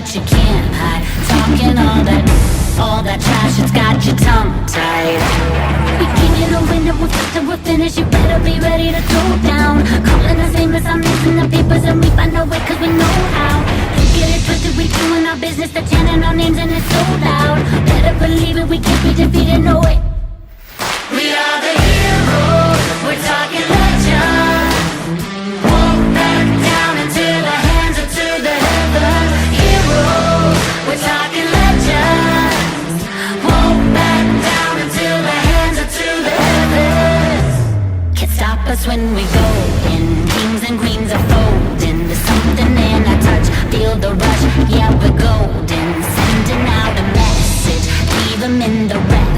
that you can't hide. Talking all that trash, it's got your tongue tied. Beginning to win it, we'll start to we'll finish. You better be ready to go down. Calling us famous, I'm missing the papers, and we find our way cause we know how. Don't get it twisted, we doing our business, they're chanting our names and it's so loud. Better believe it, we can't be defeated, no way. We are the heroes, we're talking legends. Won't back down until the hands are to the heavens. Heroes, we're talking legends. Won't back down until the hands are to the heavens. Can't stop us when we go in. Kings and queens are folding. There's something in our touch, feel the rush. Yeah, we're golden, sending out a message. Leave them in the wreckage.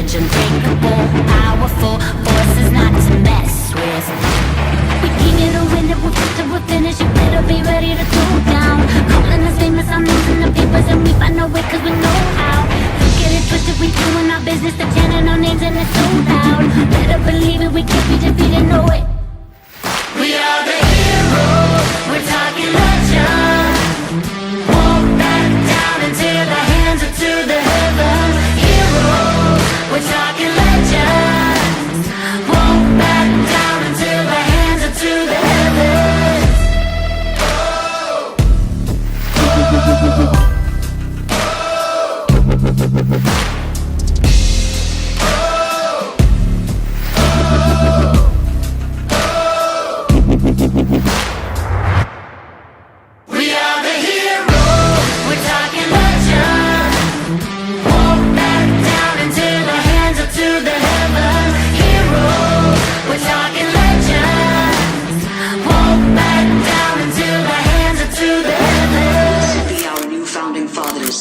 Unbreakable, powerful forces not to mess with. We came here to win it, we'll get to we'll finish. You better be ready to go down. Calling us famous, I'm losing the papers, and we find our way cause we know how. Don't get it twisted, we doing our business, they're chanting our names and it's so loud. Better believe it, we can't be defeated, no way. We are the heroes, we're talking legends. Won't back down until the hands are to the heavens. Heroes, we're talking legends. Won't back down until the hands are to the heavens. We are the heroes, we're talking legends. Won't back down until the hands are to the heavens. Heroes, we're talking legends. Won't back down until the hands are to the heavens. Be our new founding fathers.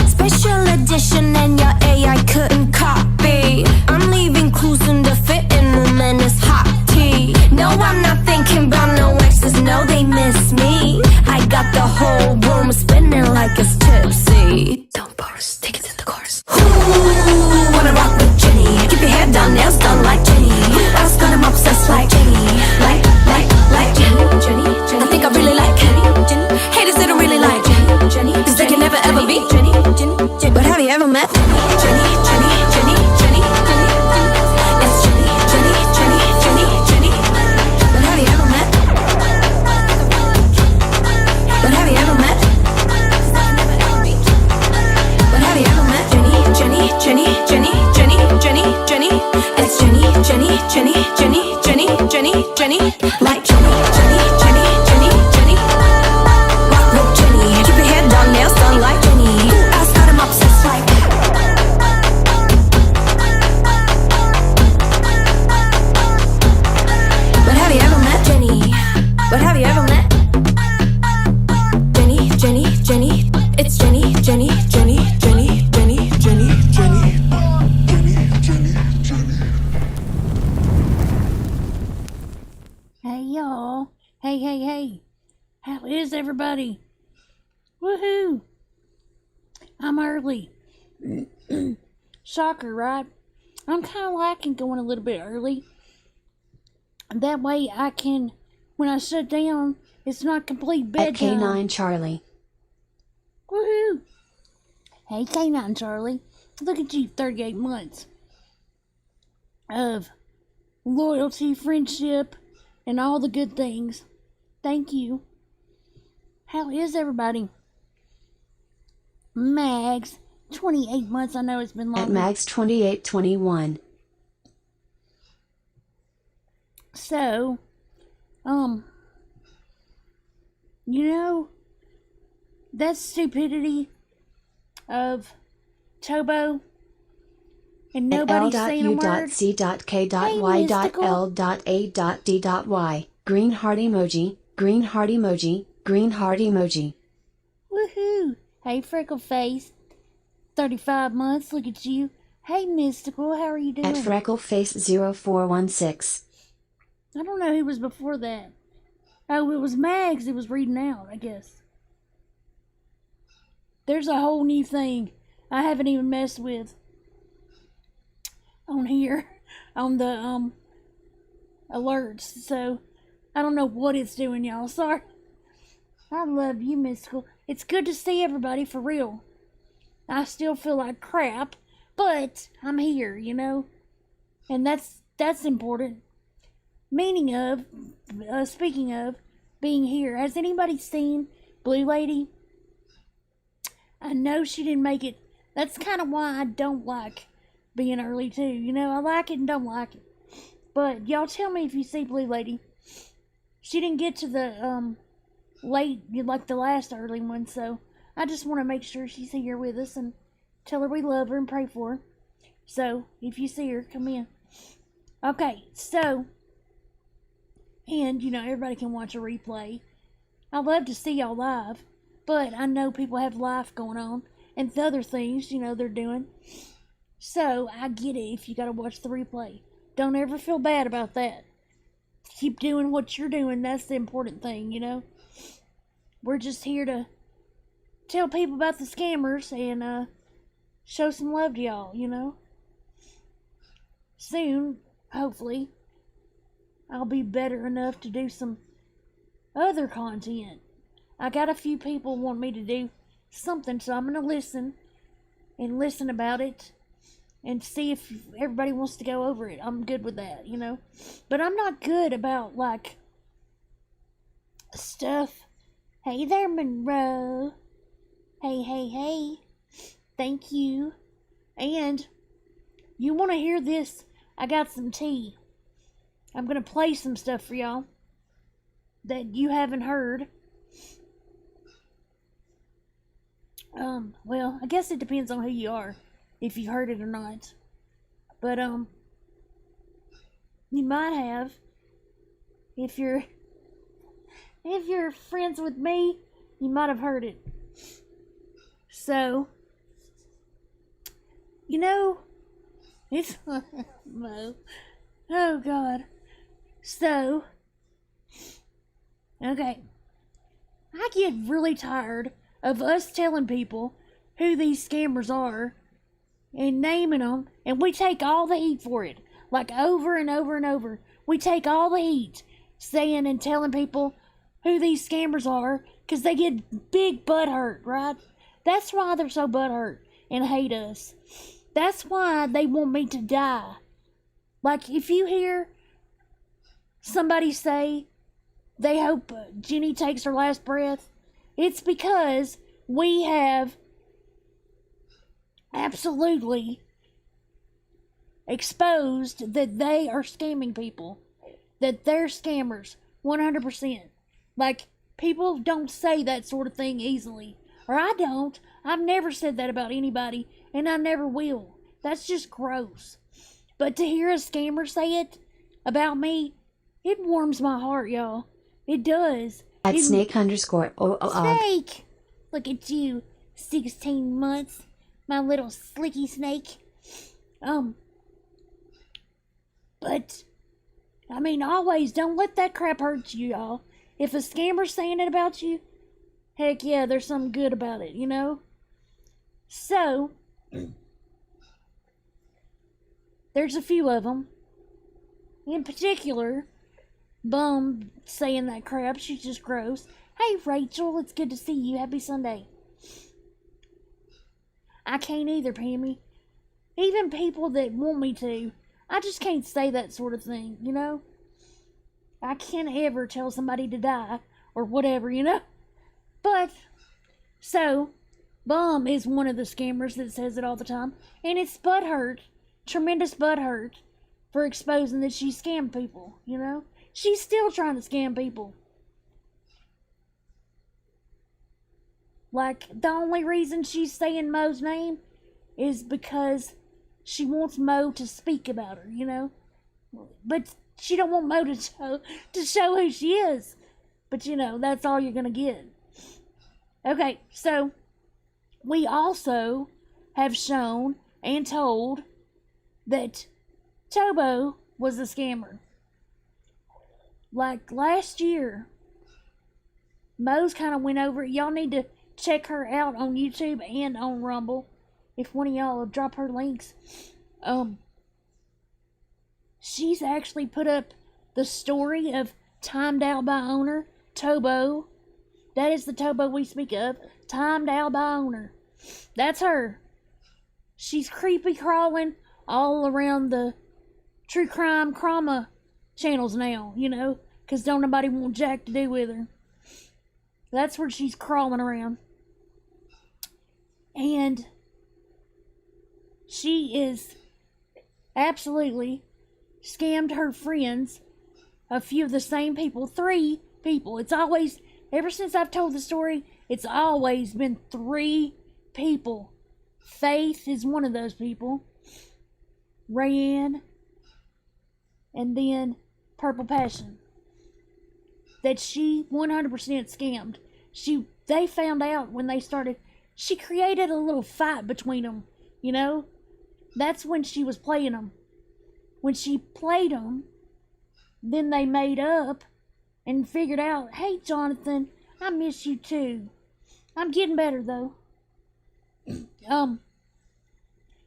Special edition and your AI couldn't copy. I'm leaving clues in the fitting room and it's hot tea. No, I'm not thinking about no exes, no, they miss me. I got the whole room spinning like it's tipsy. Don't burst, take it to the chorus. Ooh, wanna rock with Jenny. Keep your head down, nails done like Jenny. Ask God, I'm obsessed like Jenny. Like Jenny. I think I really like Jenny. Haters, they don't really like Jenny. Cause they can never ever be Jenny. But have you ever met Jenny? It's Jenny. But have you ever met? But have you ever met? But have you ever met Jenny? It's Jenny. Like Jenny. Rock with Jenny. Keep your head down, nails done like Jenny. Ask God, I'm obsessed like. But have you ever met Jenny? But have you ever met Jenny? It's Jenny. Hey y'all. Hey. How is everybody? Woohoo! I'm early. Shocker, right? I'm kind of liking going a little bit early. That way I can, when I sit down, it's not complete bedtime. At K9 Charlie. Woohoo! Hey K9 Charlie. Look at you, 38 months of loyalty, friendship, and all the good things. Thank you. How is everybody? Mags, 28 months. I know it's been long. At Mags 2821. So, you know, that stupidity of Tobo and nobody's saying a word. L.U.C.K.Y.L.A.D.Y. Green heart emoji, green heart emoji, green heart emoji. Woohoo! Hey, freckle face. 35 months, look at you. Hey, Mystical, how are you doing? At freckleface0416. I don't know who was before that. Oh, it was Mags it was reading out, I guess. There's a whole new thing I haven't even messed with on here, on the, alerts, so I don't know what it's doing, y'all. Sorry. I love you, Mystical. It's good to see everybody, for real. I still feel like crap, but I'm here, you know? And that's important. Speaking of being here, has anybody seen Blue Lady? I know she didn't make it. That's kind of why I don't like being early, too. You know, I like it and don't like it. But y'all tell me if you see Blue Lady. She didn't get to the, late, like the last early one, so I just want to make sure she's here with us and tell her we love her and pray for her. So, if you see her, come in. Okay, so, and, you know, everybody can watch a replay. I love to see y'all live, but I know people have life going on and the other things, you know, they're doing. So, I get it if you gotta watch the replay. Don't ever feel bad about that. Keep doing what you're doing, that's the important thing, you know? We're just here to tell people about the scammers and show some love to y'all, you know? Soon, hopefully, I'll be better enough to do some other content. I got a few people want me to do something, so I'm gonna listen about it and see if everybody wants to go over it. I'm good with that, you know? But I'm not good about, like, stuff. Hey there, Monroe. Hey. Thank you. And you want to hear this? I got some tea. I'm going to play some stuff for y'all that you haven't heard. Well, I guess it depends on who you are, if you heard it or not. But, you might have. If you're friends with me, you might have heard it. So, you know, it's Mo. Oh God. So, okay. I get really tired of us telling people who these scammers are and naming them, and we take all the heat for it. Like over and over and over. We take all the heat saying and telling people who these scammers are, because they get big butt hurt, right? That's why they're so butt hurt and hate us. That's why they want me to die. Like, if you hear somebody say they hope Jenny takes her last breath, it's because we have absolutely exposed that they are scamming people. That they're scammers, 100%. Like, people don't say that sort of thing easily. Or I don't. I've never said that about anybody, and I never will. That's just gross. But to hear a scammer say it about me, it warms my heart, y'all. It does. At snake_. Snake! Look at you, 16 months. My little slicky snake. But, I mean, always don't let that crap hurt you, y'all. If a scammer's saying it about you, heck yeah, there's something good about it, you know? So, there's a few of them. In particular, Bum saying that crap, she's just gross. Hey Rachel, it's good to see you. Happy Sunday. I can't either, Pammy. Even people that want me to, I just can't say that sort of thing, you know? I can't ever tell somebody to die or whatever, you know? But, so, Bum is one of the scammers that says it all the time. And it's butthurt, tremendous butthurt, for exposing that she scammed people, you know? She's still trying to scam people. Like, the only reason she's saying Mo's name is because she wants Mo to speak about her, you know? But she don't want Mo to show who she is. But, you know, that's all you're gonna get. Okay, so we also have shown and told that Tobo was a scammer. Like last year, Mo's kind of went over it. Y'all need to check her out on YouTube and on Rumble. If one of y'all will drop her links. She's actually put up the story of Timed Out by Owner, Tobo. That is the Tobo we speak of. Timed Out by Owner. That's her. She's creepy crawling all around the true crime crama channels now, you know, because don't nobody want jack to do with her. That's where she's crawling around. And she is absolutely scammed her friends, a few of the same people, 3 people. It's always, ever since I've told the story, it's always been 3 people. Faith is one of those people. Rayanne. And then Purple Passion. That she 100% scammed. They found out when they started. She created a little fight between them, you know? That's when she was playing them. When she played them, then they made up and figured out, hey, Jonathan, I miss you too. I'm getting better, though.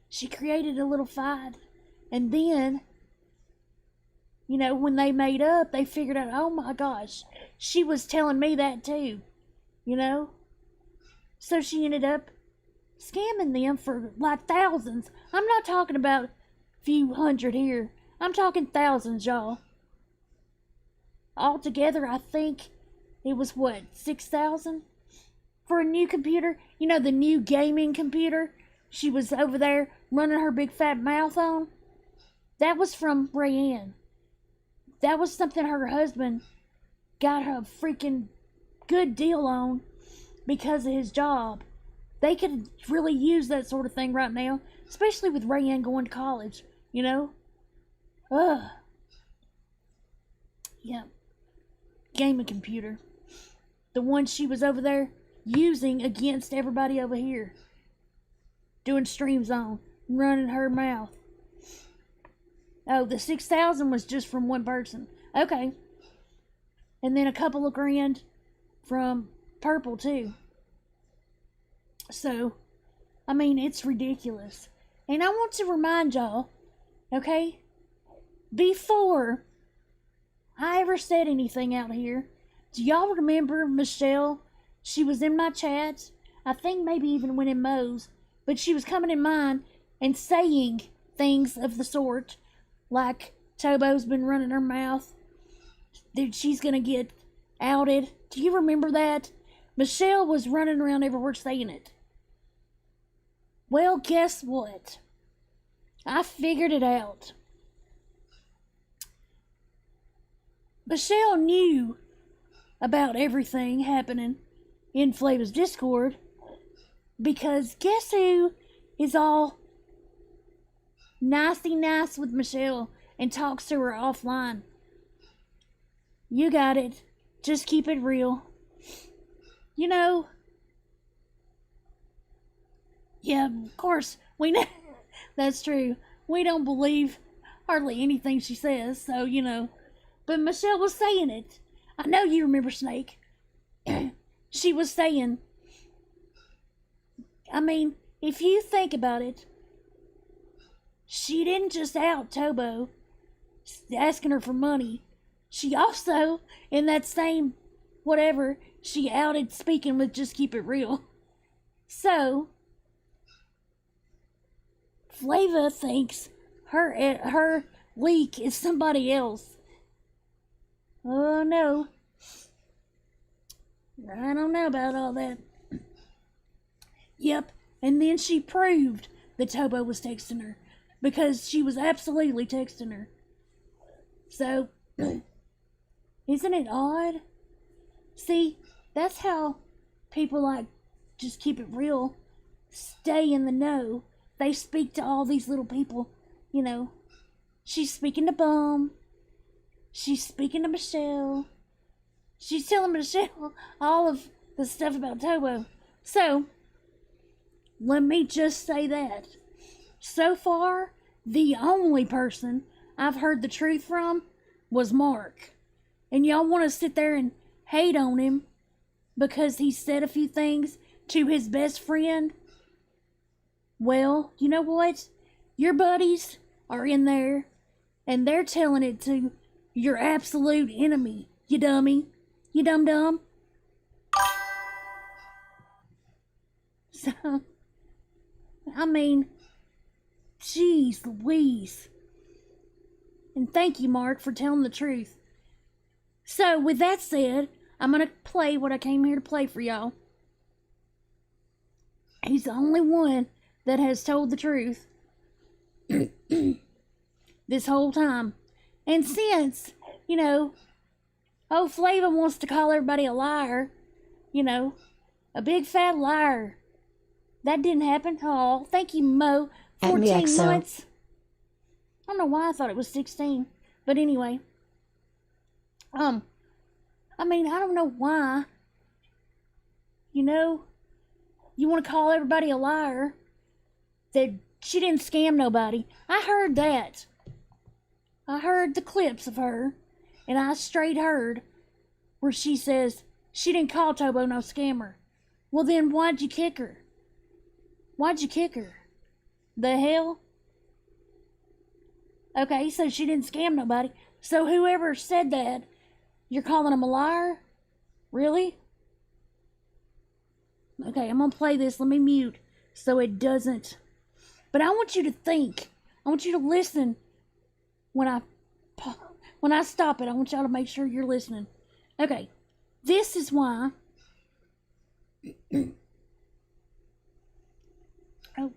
She created a little fight. And then, you know, when they made up, they figured out, oh my gosh, she was telling me that too, you know? So she ended up scamming them for like thousands. I'm not talking about a few hundred here. I'm talking thousands, y'all. Altogether, I think it was what, 6,000? For a new computer? You know, the new gaming computer she was over there running her big fat mouth on? That was from Rayanne. That was something her husband got her a freaking good deal on because of his job. They could really use that sort of thing right now, especially with Rayanne going to college, you know? Ugh. Yeah. Gaming computer. The one she was over there using against everybody over here. Doing streams on. Running her mouth. Oh, the 6,000 was just from one person. Okay. And then a couple of grand from Purple, too. So, I mean, it's ridiculous. And I want to remind y'all, okay, before I ever said anything out here, do y'all remember Michelle? She was in my chats. I think maybe even went in Mo's. But she was coming in mine and saying things of the sort. Like, Tobo's been running her mouth. That she's gonna get outed. Do you remember that? Michelle was running around everywhere saying it. Well, guess what? I figured it out. Michelle knew about everything happening in Flava's Discord. Because guess who is all nicey nice with Michelle and talks to her offline? You got it. Just keep it real. You know, yeah, of course, we know. That's true. We don't believe hardly anything she says, so, you know. But Michelle was saying it. I know you remember Snake. She was saying, I mean, if you think about it, she didn't just out Tobo asking her for money. She also, in that same whatever, she outed speaking with Just Keep It Real. So, Flava thinks her leak is somebody else. Oh no. I don't know about all that. Yep, and then she proved that Tobo was texting her. Because she was absolutely texting her. So, isn't it odd? See, that's how people like just keep it real, stay in the know. They speak to all these little people, you know. She's speaking to Bum. She's speaking to Michelle. She's telling Michelle all of the stuff about Tobo. So, let me just say that. So far, the only person I've heard the truth from was Mark. And y'all want to sit there and hate on him because he said a few things to his best friend? Well, you know what? Your buddies are in there and they're telling it to your absolute enemy, you dummy. You dum-dum. So, I mean, jeez Louise. And thank you, Mark, for telling the truth. So, with that said, I'm going to play what I came here to play for y'all. He's the only one that has told the truth this whole time. And since, you know, Flava wants to call everybody a liar, you know, a big fat liar. That didn't happen. Oh, thank you, Mo. 14 months. I don't know why I thought it was 16. But anyway. I mean, I don't know why. You know, you want to call everybody a liar. That she didn't scam nobody. I heard that. I heard the clips of her. And I straight heard where she says she didn't call Tobo no scammer. Well then, why'd you kick her? Why'd you kick her? The hell? Okay, so she didn't scam nobody. So whoever said that, you're calling him a liar? Really? Okay, I'm gonna play this. Let me mute so it doesn't. But I want you to think. I want you to listen when I stop it. I want y'all to make sure you're listening. Okay, this is why. Oh,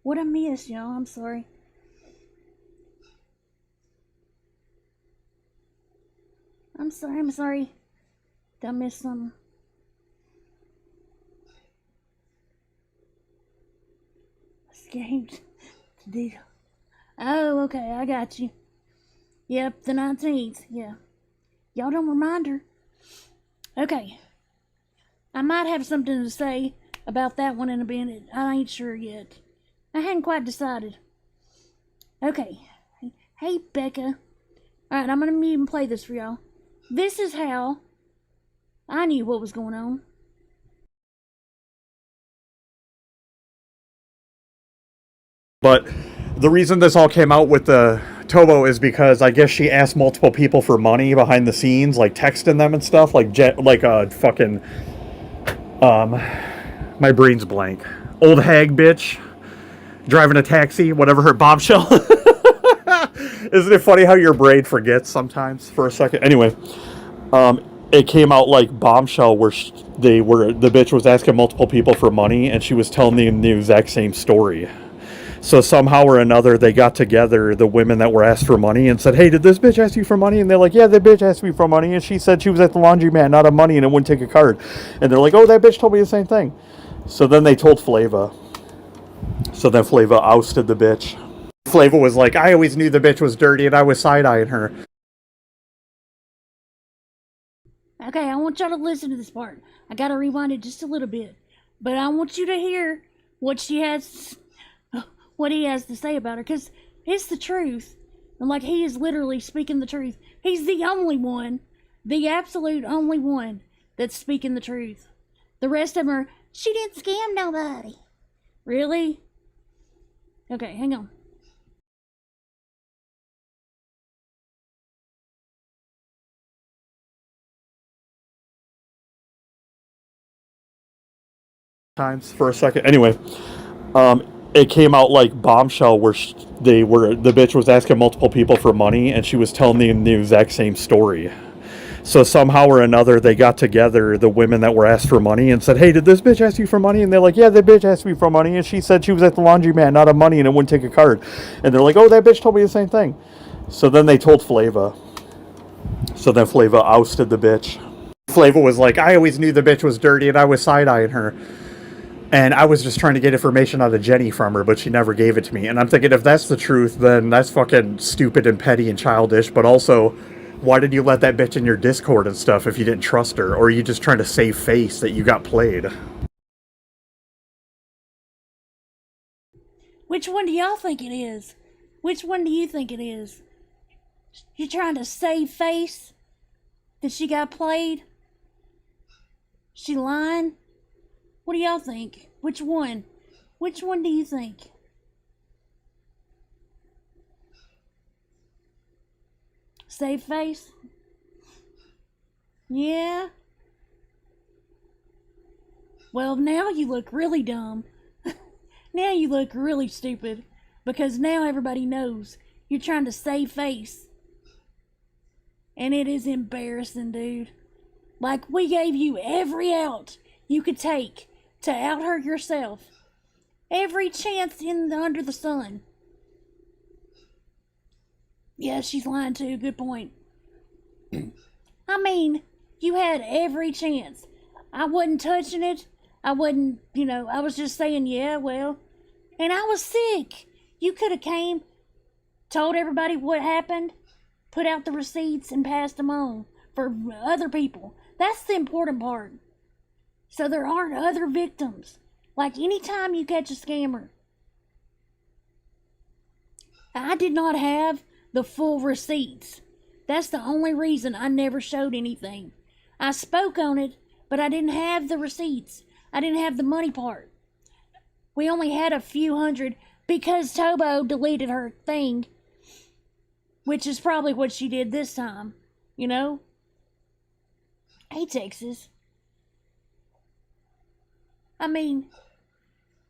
what I missed, y'all. I'm sorry. I'm sorry. Did I miss something? Escaped. Oh, okay, I got you. Yep, the 19th, yeah. Y'all don't remind her. Okay. I might have something to say about that one in a minute. I ain't sure yet. I hadn't quite decided. Okay. Hey, Becca. Alright, I'm gonna mute and play this for y'all. This is how I knew what was going on. But the reason this all came out with the Tobo is because I guess she asked multiple people for money behind the scenes, like texting them and stuff, like fucking my brain's blank. Old hag bitch driving a taxi, whatever her bombshell. Isn't it funny how your brain forgets sometimes for a second? Anyway, it came out like bombshell where the bitch was asking multiple people for money and she was telling them the exact same story. So somehow or another, they got together, the women that were asked for money, and said, hey, did this bitch ask you for money? And they're like, yeah, that bitch asked me for money, and she said she was at the laundromat, not of money, and it wouldn't take a card. And they're like, oh, that bitch told me the same thing. So then they told Flava. So then Flava ousted the bitch. Flava was like, I always knew the bitch was dirty, and I was side-eyeing her. Okay, I want y'all to listen to this part. I gotta rewind it just a little bit. But I want you to hear what he has to say about her, because it's the truth. And like, he is literally speaking the truth. He's the only one, the absolute only one that's speaking the truth. The rest of them are, she didn't scam nobody. Really? Okay, hang on. Times for a second. Anyway, it came out like bombshell where the bitch was asking multiple people for money and she was telling them the exact same story. So somehow or another, they got together, the women that were asked for money, and said, hey, did this bitch ask you for money? And they're like, yeah, that bitch asked me for money, and she said she was at the laundromat, not of money, and it wouldn't take a card. And they're like, oh, that bitch told me the same thing. So then they told Flava. So then Flava ousted the bitch. Flava was like, I always knew the bitch was dirty, and I was side-eyeing her. And I was just trying to get information out of Jenny from her, but she never gave it to me. And I'm thinking, if that's the truth, then that's fucking stupid and petty and childish. But also, why did you let that bitch in your Discord and stuff if you didn't trust her? Or are you just trying to save face that you got played? Which one do y'all think it is? Which one do you think it is? You trying to save face that she got played? She lying? What do y'all think? Which one? Which one do you think? Save face? Yeah? Well, now you look really dumb. Now you look really stupid. Because now everybody knows you're trying to save face. And it is embarrassing, dude. Like, we gave you every out you could take to out her yourself. Every chance under the sun. Yeah, she's lying too. Good point. I mean, you had every chance. I wasn't touching it. I wasn't, I was just saying, yeah, well. And I was sick. You could have came, told everybody what happened, put out the receipts, and passed them on for other people. That's the important part. So there aren't other victims. Like, anytime you catch a scammer. I did not have the full receipts. That's the only reason I never showed anything. I spoke on it, but I didn't have the receipts. I didn't have the money part. We only had a few hundred because Tobo deleted her thing, which is probably what she did this time, Hey, Texas. I mean,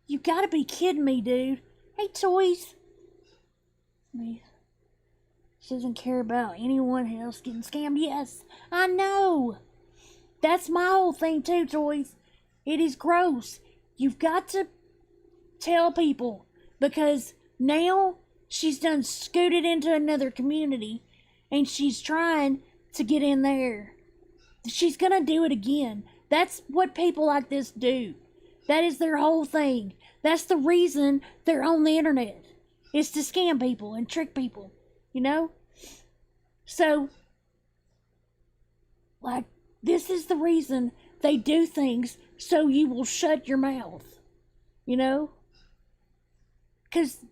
you gotta be kidding me, dude. Hey, Toys. She doesn't care about anyone else getting scammed. Yes, I know. That's my whole thing too, Toys. It is gross. You've got to tell people, because now she's done scooted into another community and she's trying to get in there. She's gonna do it again. That's what people like this do. That is their whole thing. That's the reason they're on the internet. It's to scam people and trick people, So, like, this is the reason they do things, so you will shut your mouth, Because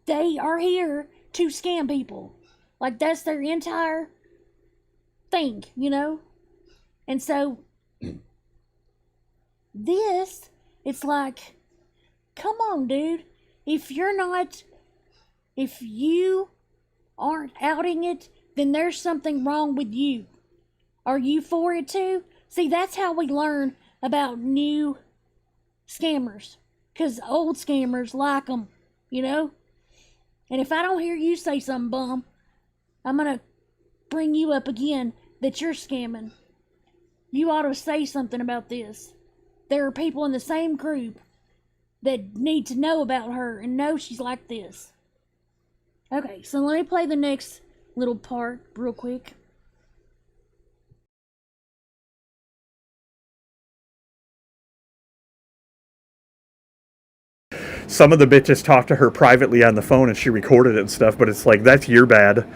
they are here to scam people. Like, that's their entire thing, And so, it's like, come on, dude. If you aren't outing it, then there's something wrong with you. Are you for it too? See, that's how we learn about new scammers. Because old scammers like them, And if I don't hear you say something, bum, I'm going to bring you up again that you're scamming. You ought to say something about this. There are people in the same group that need to know about her and know she's like this. Okay, so let me play the next little part real quick. Some of the bitches talked to her privately on the phone and she recorded it and stuff, but it's like, that's your bad.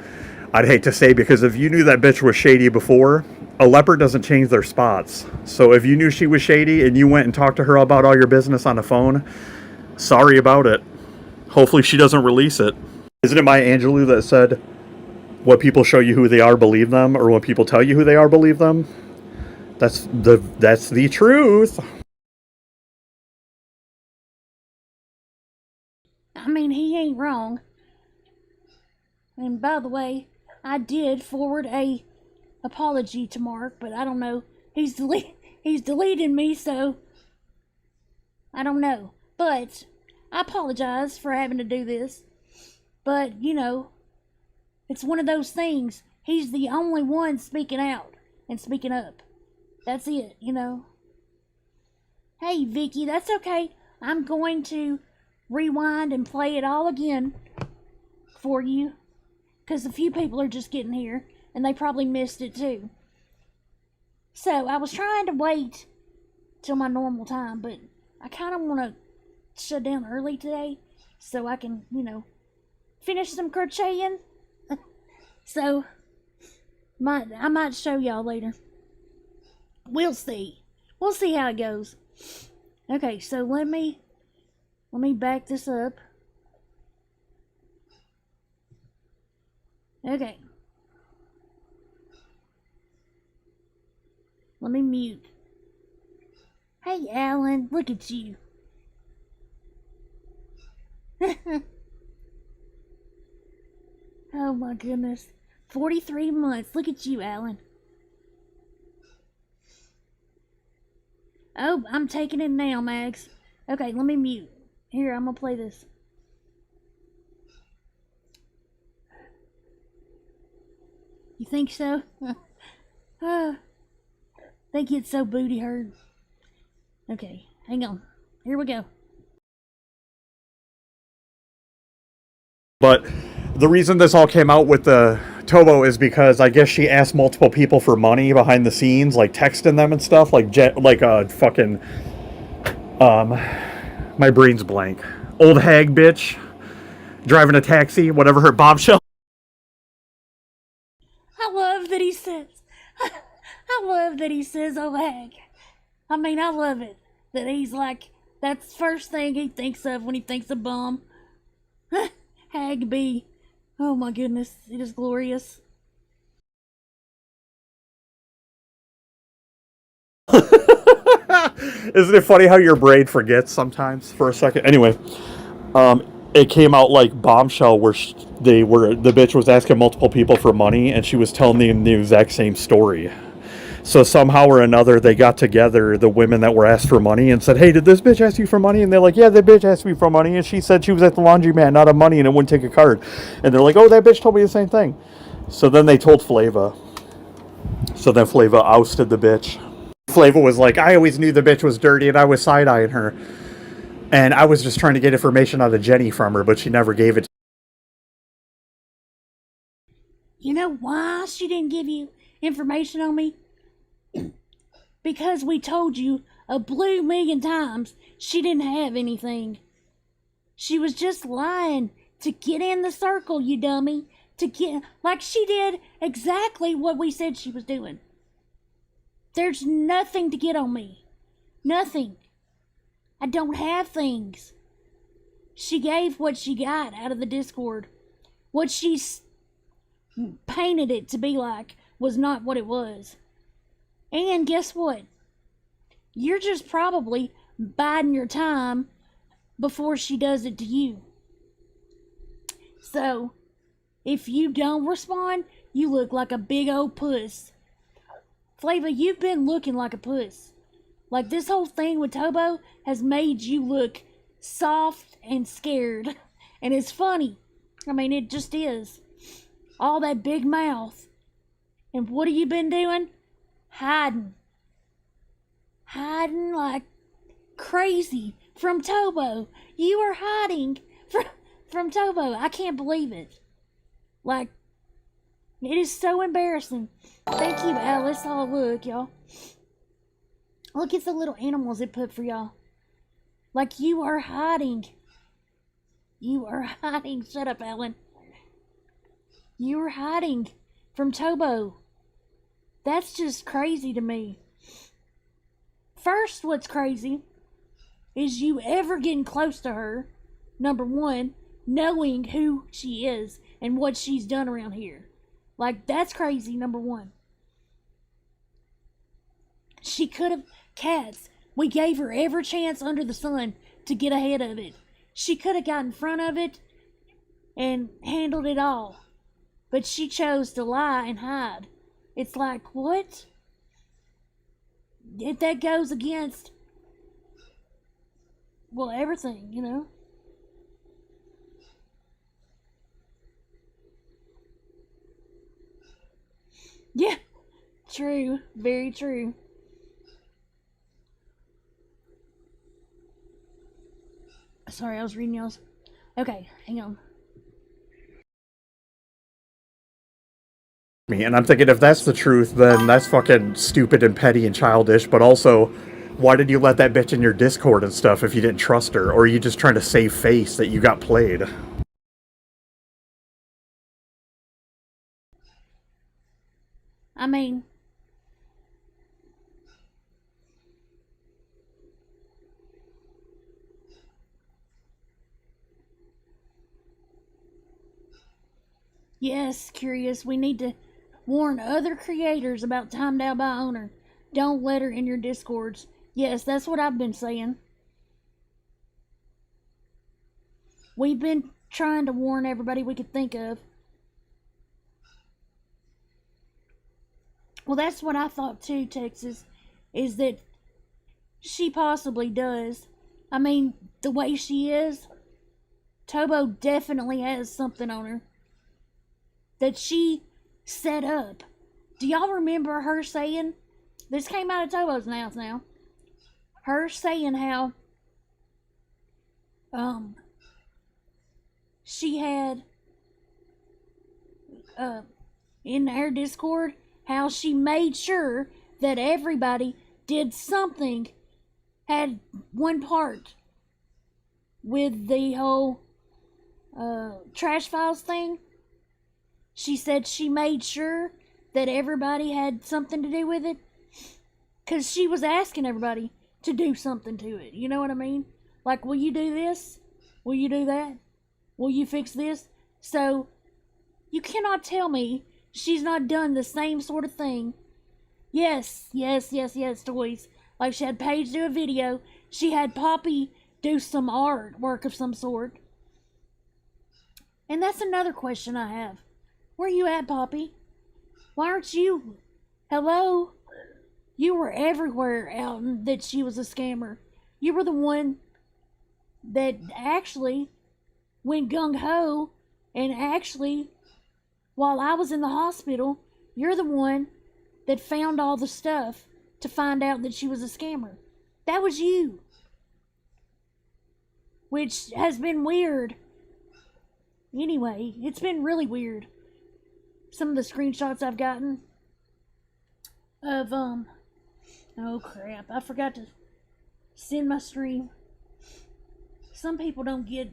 I'd hate to say, because if you knew that bitch was shady before, a leopard doesn't change their spots. So if you knew she was shady and you went and talked to her about all your business on the phone, sorry about it. Hopefully she doesn't release it. Isn't it Maya Angelou that said, what people show you who they are, believe them, or when people tell you who they are, believe them? That's the truth. I mean, he ain't wrong. And by the way, I did forward a apology to Mark, but I don't know. He's deleted me, so I don't know. But I apologize for having to do this. But, it's one of those things. He's the only one speaking out and speaking up. That's it, Hey, Vicky, that's okay. I'm going to rewind and play it all again for you. Because a few people are just getting here, and they probably missed it too. So, I was trying to wait till my normal time, but I kind of want to shut down early today so I can, finish some crocheting. So, I might show y'all later. We'll see. We'll see how it goes. Okay, so let me back this up. Okay. Let me mute. Hey, Alan, look at you. Oh my goodness. 43 months. Look at you, Alan. Oh, I'm taking it now, Max. Okay, let me mute. Here, I'm gonna play this. You think so? Think it's so booty hurt. Okay, hang on. Here we go. But the reason this all came out with the Tobo is because I guess she asked multiple people for money behind the scenes, like texting them and stuff, like fucking my brain's blank. Old hag bitch driving a taxi, whatever her bombshell. I love that he says. I love that he says old hag. I mean, I love it that he's like, that's the first thing he thinks of when he thinks of bum. Hag B. Oh my goodness, it is glorious. Isn't it funny how your brain forgets sometimes for a second? Anyway, it came out like bombshell where the bitch was asking multiple people for money and she was telling them the exact same story. So somehow or another, they got together, the women that were asked for money, and said, hey, did this bitch ask you for money? And they're like, yeah, that bitch asked me for money, and she said she was at the laundromat, not of money, and it wouldn't take a card. And they're like, oh, that bitch told me the same thing. So then they told Flava. So then Flava ousted the bitch. Flava was like, I always knew the bitch was dirty, and I was side-eyeing her. And I was just trying to get information out of Jenny from her, but she never gave it. You know why she didn't give you information on me? Because we told you a blue million times she didn't have anything. She was just lying to get in the circle, you dummy. To get, like she did exactly what we said she was doing. There's nothing to get on me. Nothing. I don't have things. She gave what she got out of the Discord. What she painted it to be like was not what it was. And guess what? You're just probably biding your time before she does it to you. So, if you don't respond, you look like a big old puss. Flava, you've been looking like a puss. Like this whole thing with Tobo has made you look soft and scared. And it's funny. I mean, it just is. All that big mouth. And what have you been doing? Hiding like crazy from Tobo. You are hiding from Tobo. I can't believe it. Like, it is so embarrassing. Thank you, Alice. Oh, look, y'all. Look at the little animals it put for y'all. Like, you are hiding. You are hiding. Shut up, Alan. You are hiding from Tobo. That's just crazy to me. First, what's crazy is you ever getting close to her, number one, knowing who she is and what she's done around here. Like, that's crazy, number one. She could have, cats, we gave her every chance under the sun to get ahead of it. She could have got in front of it and handled it all. But she chose to lie and hide. It's like, what? If that goes against, well, everything, you know? Yeah, true. Very true. Sorry, I was reading y'all's. Okay, hang on. Me, and I'm thinking if that's the truth, then that's fucking stupid and petty and childish, but also Why did you let that bitch in your Discord and stuff if you didn't trust her? Or are you just trying to save face that you got played? I mean, yes, Curious, we need to warn other creators about Timed Out by Owner. Don't let her in your Discords. Yes, that's what I've been saying. We've been trying to warn everybody we could think of. Well, that's what I thought too, Texas, is that she possibly does. I mean, the way she is, Tobo definitely has something on her that she set up. Do y'all remember her saying, this came out of Tobo's mouth now, her saying how she had in her Discord how she made sure that everybody did something, had one part with the whole trash files thing. She said she made sure that everybody had something to do with it, because she was asking everybody to do something to it. You know what I mean? Like, will you do this? Will you do that? Will you fix this? So, you cannot tell me she's not done the same sort of thing. Yes, toys. Like, she had Paige do a video. She had Poppy do some artwork of some sort. And that's another question I have. Where you at, Poppy? Why aren't you? Hello? You were everywhere out that she was a scammer. You were the one that actually went gung-ho, and actually, while I was in the hospital, you're the one that found all the stuff to find out that she was a scammer. That was you. Which has been weird. Anyway, it's been really weird. Some of the screenshots I've gotten of, oh crap, I forgot to send my stream. Some people don't get,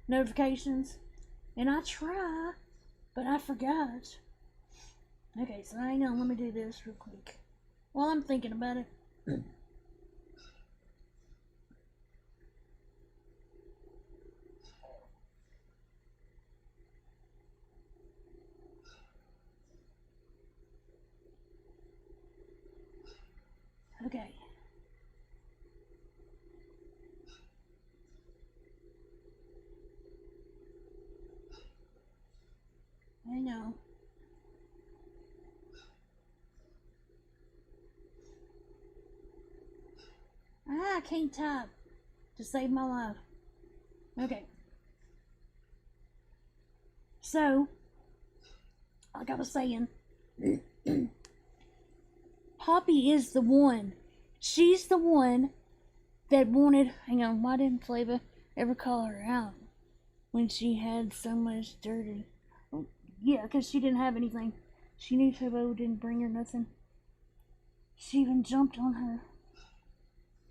notifications, and I try, but I forgot. Okay, so hang on, let me do this real quick while I'm thinking about it. Okay. I know. I can't type to save my life. Okay. So, like I was saying, Poppy is the one. She's the one that wanted. Hang on, why didn't Flava ever call her out when she had so much dirty? Yeah, because she didn't have anything. She knew Tobo didn't bring her nothing. She even jumped on her.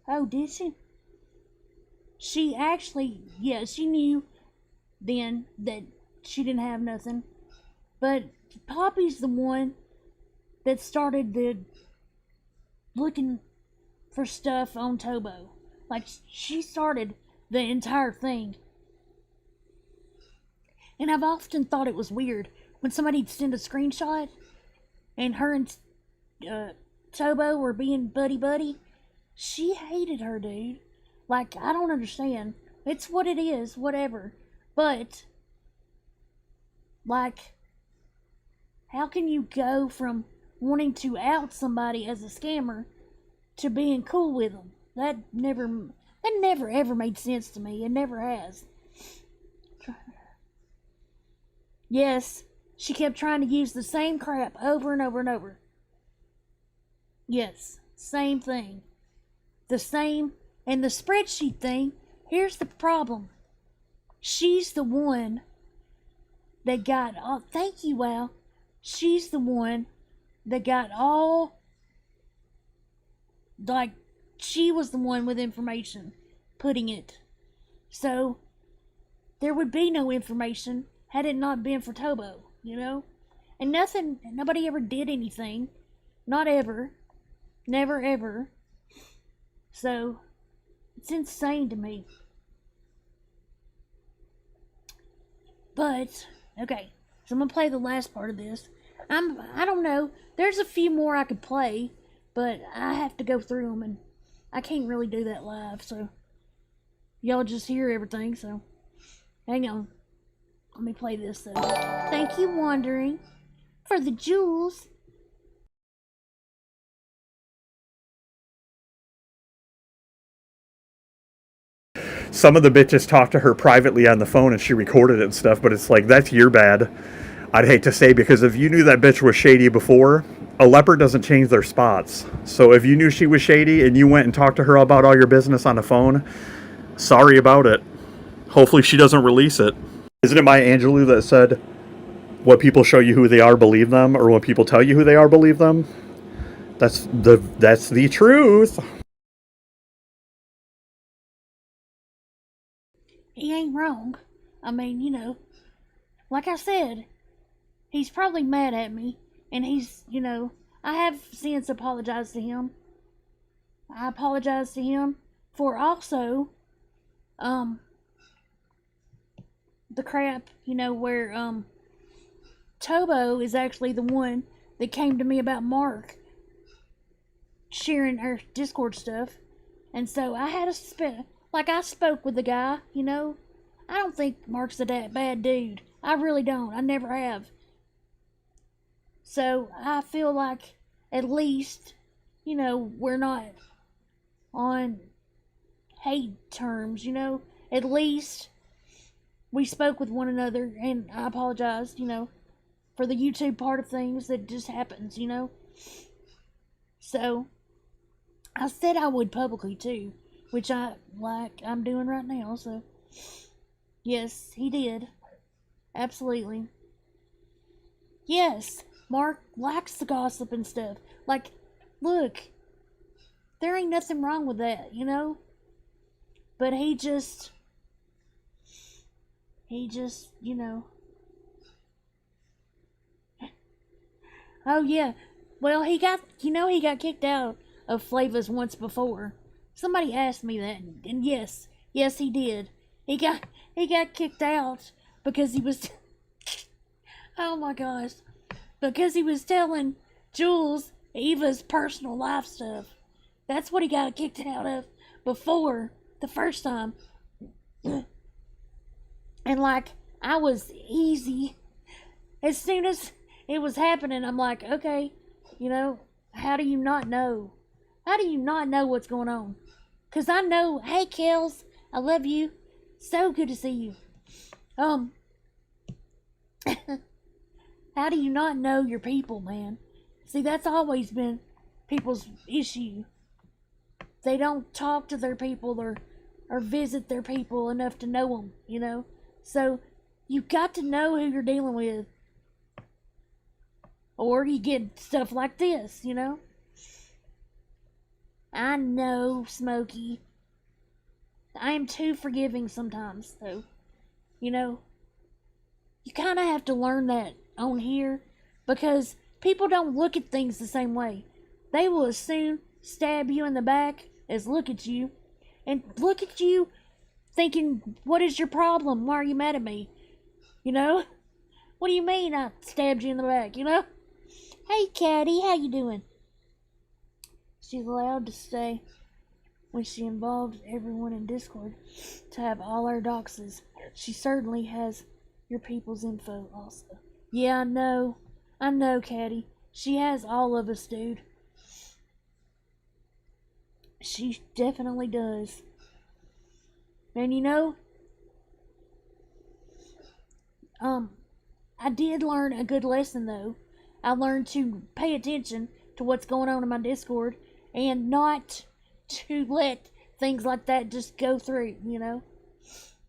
Oh, did she? She actually, yeah, she knew then that she didn't have nothing. But Poppy's the one that started the looking for stuff on Tobo. Like, she started the entire thing. And I've often thought it was weird when somebody'd send a screenshot and her and Tobo were being buddy-buddy. She hated her, dude. Like, I don't understand. It's what it is, whatever. But, like, how can you go from wanting to out somebody as a scammer to being cool with them? That never ever made sense to me. It never has. Yes, she kept trying to use the same crap over and over and over. Yes, same thing. The same, and the spreadsheet thing, here's the problem. She's the one that got all, thank you, Al. She's the one that got all, like, she was the one with information putting it. So there would be no information had it not been for Tobo, you know? And nobody ever did anything. Not ever. Never ever. So it's insane to me. But, okay, so I'm gonna play the last part of this. I don't know. There's a few more I could play, but I have to go through them, and I can't really do that live, so y'all just hear everything, so hang on. Let me play this, though. Thank you, Wandering, for the jewels. Some of the bitches talked to her privately on the phone and she recorded it and stuff, but it's like, that's your bad. I'd hate to say, because if you knew that bitch was shady before, a leopard doesn't change their spots. So if you knew she was shady and you went and talked to her about all your business on the phone, sorry about it. Hopefully she doesn't release it. Isn't it Maya Angelou that said, what people show you who they are, believe them, or when people tell you who they are, believe them? That's the truth. He ain't wrong. I mean, you know, like I said, he's probably mad at me, and he's, you know, I have since apologized to him. I apologize to him for also, the crap, you know, where, Tobo is actually the one that came to me about Mark sharing our Discord stuff, and so I had like, I spoke with the guy, you know. I don't think Mark's that bad dude. I really don't. I never have. So, I feel like, at least, you know, we're not on hate terms, you know. At least, we spoke with one another, and I apologized, you know, for the YouTube part of things that just happens, you know. So, I said I would publicly, too. Which I'm doing right now, so. Yes, he did. Absolutely. Yes, Mark likes the gossip and stuff. Like, look, there ain't nothing wrong with that, you know? But he just, you know. Oh, yeah. Well, he got kicked out of Flavas once before. Somebody asked me that, and yes, he did. He got kicked out because he was, oh my gosh, because he was telling Jules Eva's personal life stuff. That's what he got kicked out of before, the first time. And like, I was easy. As soon as it was happening, I'm like, okay, you know, how do you not know? How do you not know what's going on? Because I know, hey, Kels, I love you. So good to see you. How do you not know your people, man? See, that's always been people's issue. They don't talk to their people or visit their people enough to know them, you know? So, you've got to know who you're dealing with. Or you get stuff like this, you know? I know, Smokey. I am too forgiving sometimes, though. You know, you kind of have to learn that on here, because people don't look at things the same way. They will as soon stab you in the back as look at you, and look at you thinking, what is your problem? Why are you mad at me? You know? What do you mean I stabbed you in the back, you know? Hey, Caddy, how you doing? She's allowed to stay when she involved everyone in Discord to have all our doxes. She certainly has your people's info also. Yeah, I know, Caddy. She has all of us, dude. She definitely does. And you know, I did learn a good lesson though. I learned to pay attention to what's going on in my Discord and not to let things like that just go through, you know?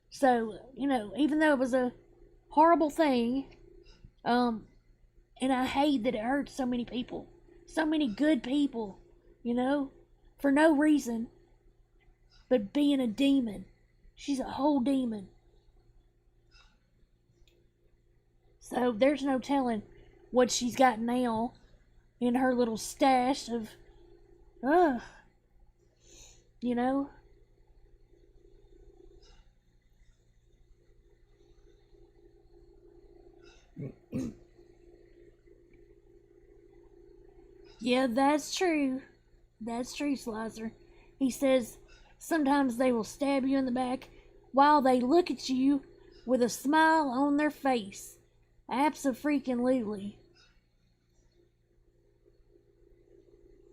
So, you know, even though it was a horrible thing, and I hate that it hurt so many people, so many good people, you know? for no reason but being a demon. She's a whole demon. So there's no telling what she's got now in her little stash of, you know. Yeah, that's true. That's true, Slicer. He says sometimes they will stab you in the back while they look at you with a smile on their face. Abso-freaking-lutely.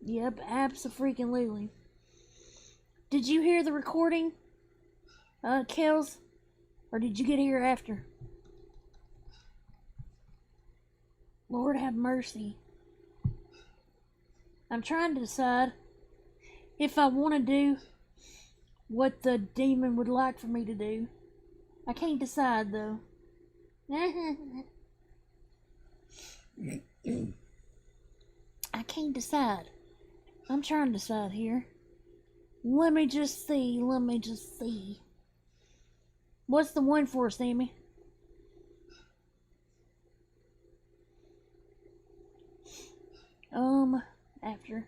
Yep, abso-freaking-lutely. Did you hear the recording, Kels? Or did you get here after? Lord have mercy. I'm trying to decide if I want to do what the demon would like for me to do. I can't decide, though. I can't decide. I'm trying to decide here. Let me just see. What's the one for, Sammy? After.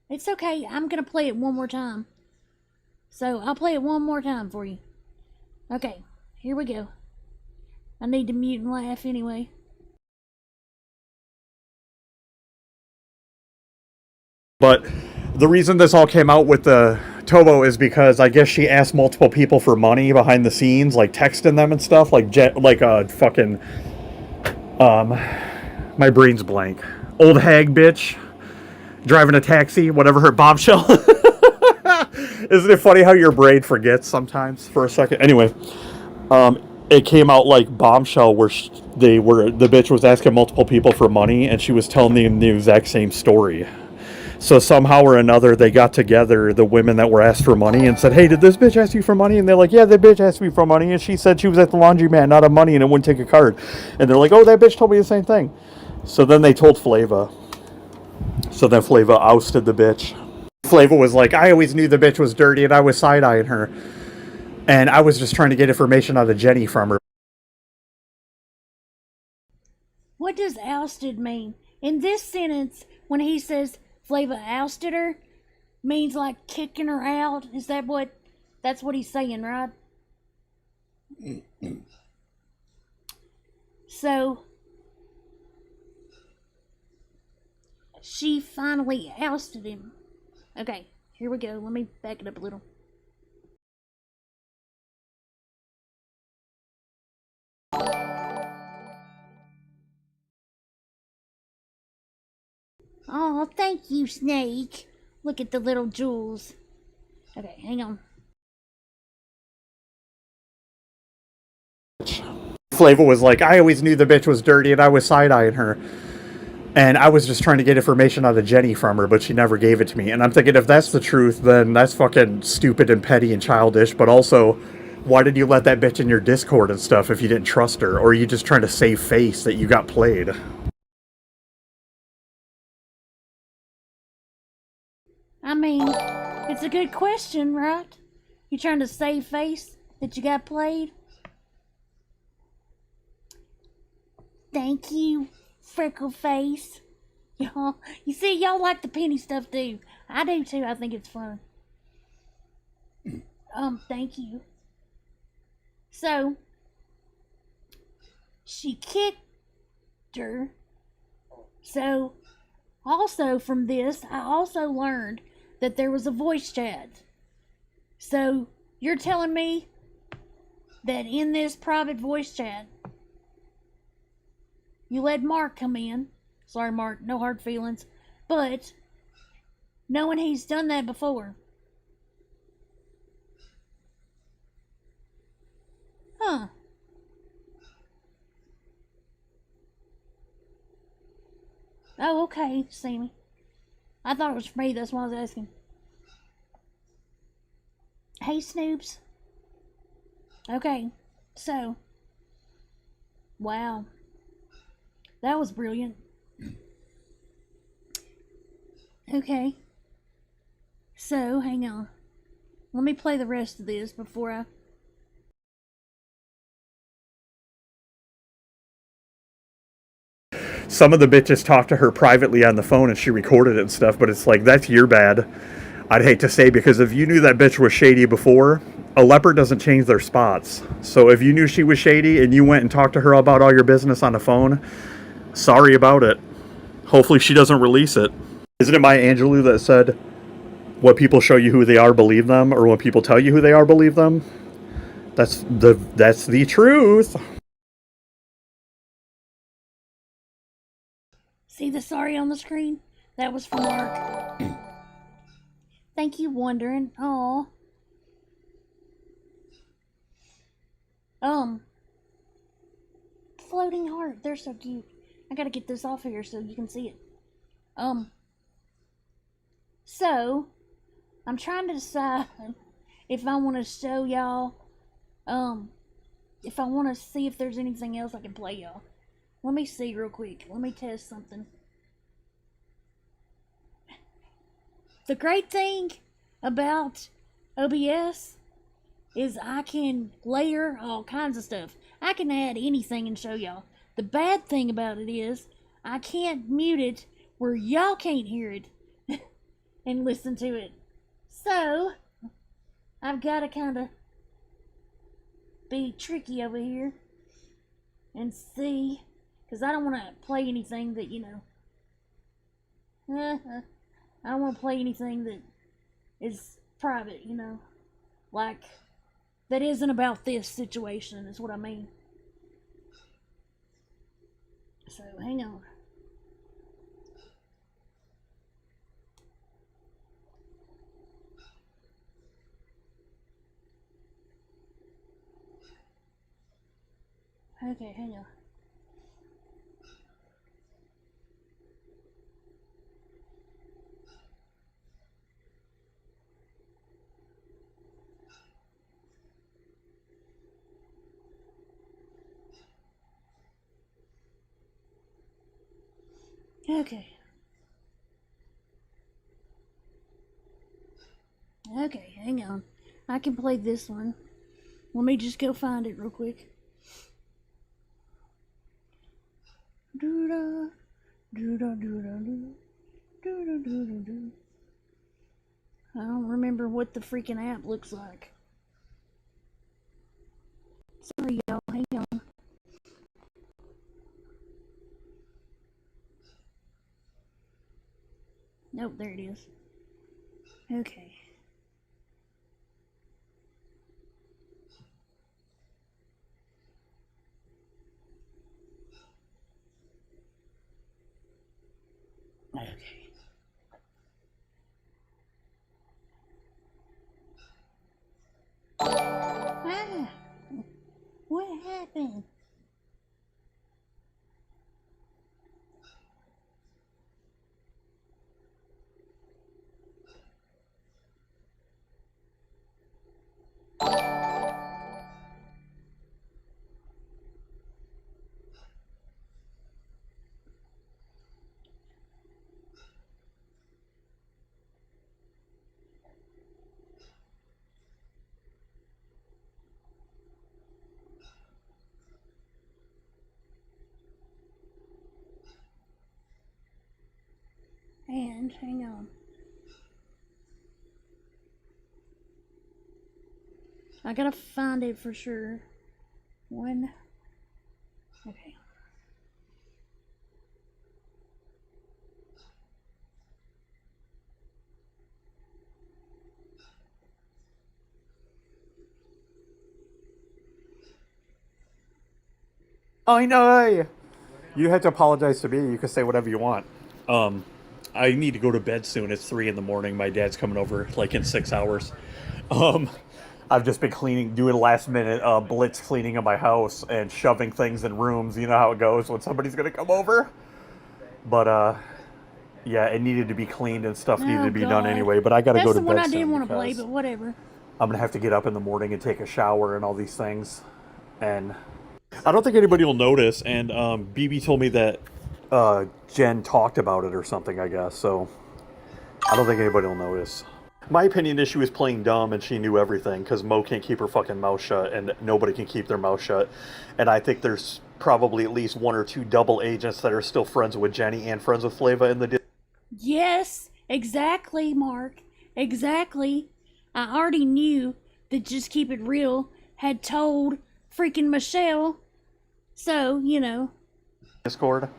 It's okay. I'm gonna play it one more time. So, I'll play it one more time for you. Okay, here we go. I need to mute and laugh anyway. But the reason this all came out with the Tobo is because I guess she asked multiple people for money behind the scenes, like texting them and stuff, like my brain's blank. Old hag bitch driving a taxi, whatever her bombshell. Isn't it funny how your brain forgets sometimes for a second? Anyway, it came out like bombshell where the bitch was asking multiple people for money and she was telling them the exact same story. So somehow or another, they got together, the women that were asked for money, and said, hey, did this bitch ask you for money? And they're like, yeah, that bitch asked me for money, and she said she was at the laundromat, not have money, and it wouldn't take a card. And they're like, oh, that bitch told me the same thing. So then they told Flava. So then Flava ousted the bitch. Flava was like, I always knew the bitch was dirty, and I was side-eyeing her. And I was just trying to get information out of Jenny from her. What does ousted mean? In this sentence, when he says Flava ousted her, means like kicking her out? Is that that's what he's saying, right? So, she finally ousted him. Okay, here we go. Let me back it up a little. Oh, thank you, Snake. Look at the little jewels. Okay, hang on. Flava was like, I always knew the bitch was dirty, and I was side-eyeing her. And I was just trying to get information out of Jenny from her, but she never gave it to me. And I'm thinking, if that's the truth, then that's fucking stupid and petty and childish. But also, why did you let that bitch in your Discord and stuff if you didn't trust her? Or are you just trying to save face that you got played? I mean, it's a good question, right? You trying to save face that you got played? Thank you, freckle face. Y'all, you see, y'all like the penny stuff too. I do too. I think it's fun. Thank you. So, she kicked her. So, also from this, I also learned that there was a voice chat. So, you're telling me that in this private voice chat, you let Mark come in. Sorry, Mark, no hard feelings. But, knowing he's done that before. Huh. Oh, okay, Sammy. I thought it was for me, that's why I was asking. Hey, Snoops. Okay, so. Wow. That was brilliant. Okay. So, hang on. Let me play the rest of this before I... Some of the bitches talked to her privately on the phone and she recorded it and stuff, but it's like, that's your bad. I'd hate to say, because if you knew that bitch was shady before, a leopard doesn't change their spots. So if you knew she was shady and you went and talked to her about all your business on the phone, sorry about it. Hopefully she doesn't release it. Isn't it Maya Angelou that said, what people show you who they are, believe them, or when people tell you who they are, believe them? That's the truth. See the sorry on the screen? That was from Mark. Thank you, Wondering. Aw. Floating heart. They're so cute. I gotta get this off here so you can see it. So, I'm trying to decide if I want to show y'all, if I want to see if there's anything else I can play y'all. Let me see real quick. Let me test something. The great thing about OBS is I can layer all kinds of stuff. I can add anything and show y'all. The bad thing about it is I can't mute it where y'all can't hear it and listen to it. So, I've got to kind of be tricky over here and see, because I don't want to play anything that, you know, I don't want to play anything that is private, you know, like, that isn't about this situation, is what I mean. So, hang on. Okay, hang on. Okay. Okay, hang on. I can play this one. Let me just go find it real quick. Doo-da, doo-da, doo-da, doo. Doo-da, doo-da, doo. I don't remember what the freaking app looks like. Sorry, y'all. Hang on. Nope, there it is. Okay. Okay. Ah! What happened? And hang on. I gotta find it for sure. When? Okay. I know. You have to apologize to me. You can say whatever you want. I need to go to bed soon. It's 3 in the morning. My dad's coming over like in 6 hours. I've just been cleaning, doing last minute blitz cleaning of my house and shoving things in rooms. You know how it goes when somebody's gonna come over. But yeah, it needed to be cleaned and stuff needed to be done anyway. But I gotta go to bed soon. That's the one I didn't want to play, but whatever. I'm gonna have to get up in the morning and take a shower and all these things. And I don't think anybody will notice. And BB told me that Jen talked about it or something, I guess. So I don't think anybody will notice. My opinion is she was playing dumb and she knew everything because Mo can't keep her fucking mouth shut and nobody can keep their mouth shut. And I think there's probably at least 1 or 2 double agents that are still friends with Jenny and friends with Flava in the. Yes, exactly, Mark. Exactly. I already knew that Just Keep It Real had told freaking Michelle. So, you know. Discord.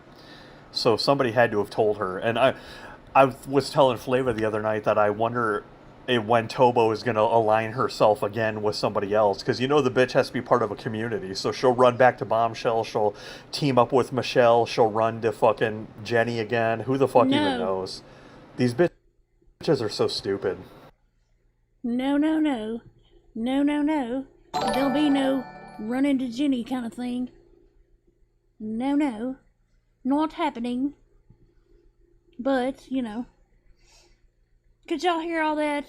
So somebody had to have told her. And I was telling Flava the other night that I wonder when Tobo is going to align herself again with somebody else. Because you know the bitch has to be part of a community. So she'll run back to Bombshell. She'll team up with Michelle. She'll run to fucking Jenny again. Who the fuck even knows? These bitches are so stupid. No, no, no. No, no, no. There'll be no run into Jenny kind of thing. No, no. Not happening. But, you know. Could y'all hear all that?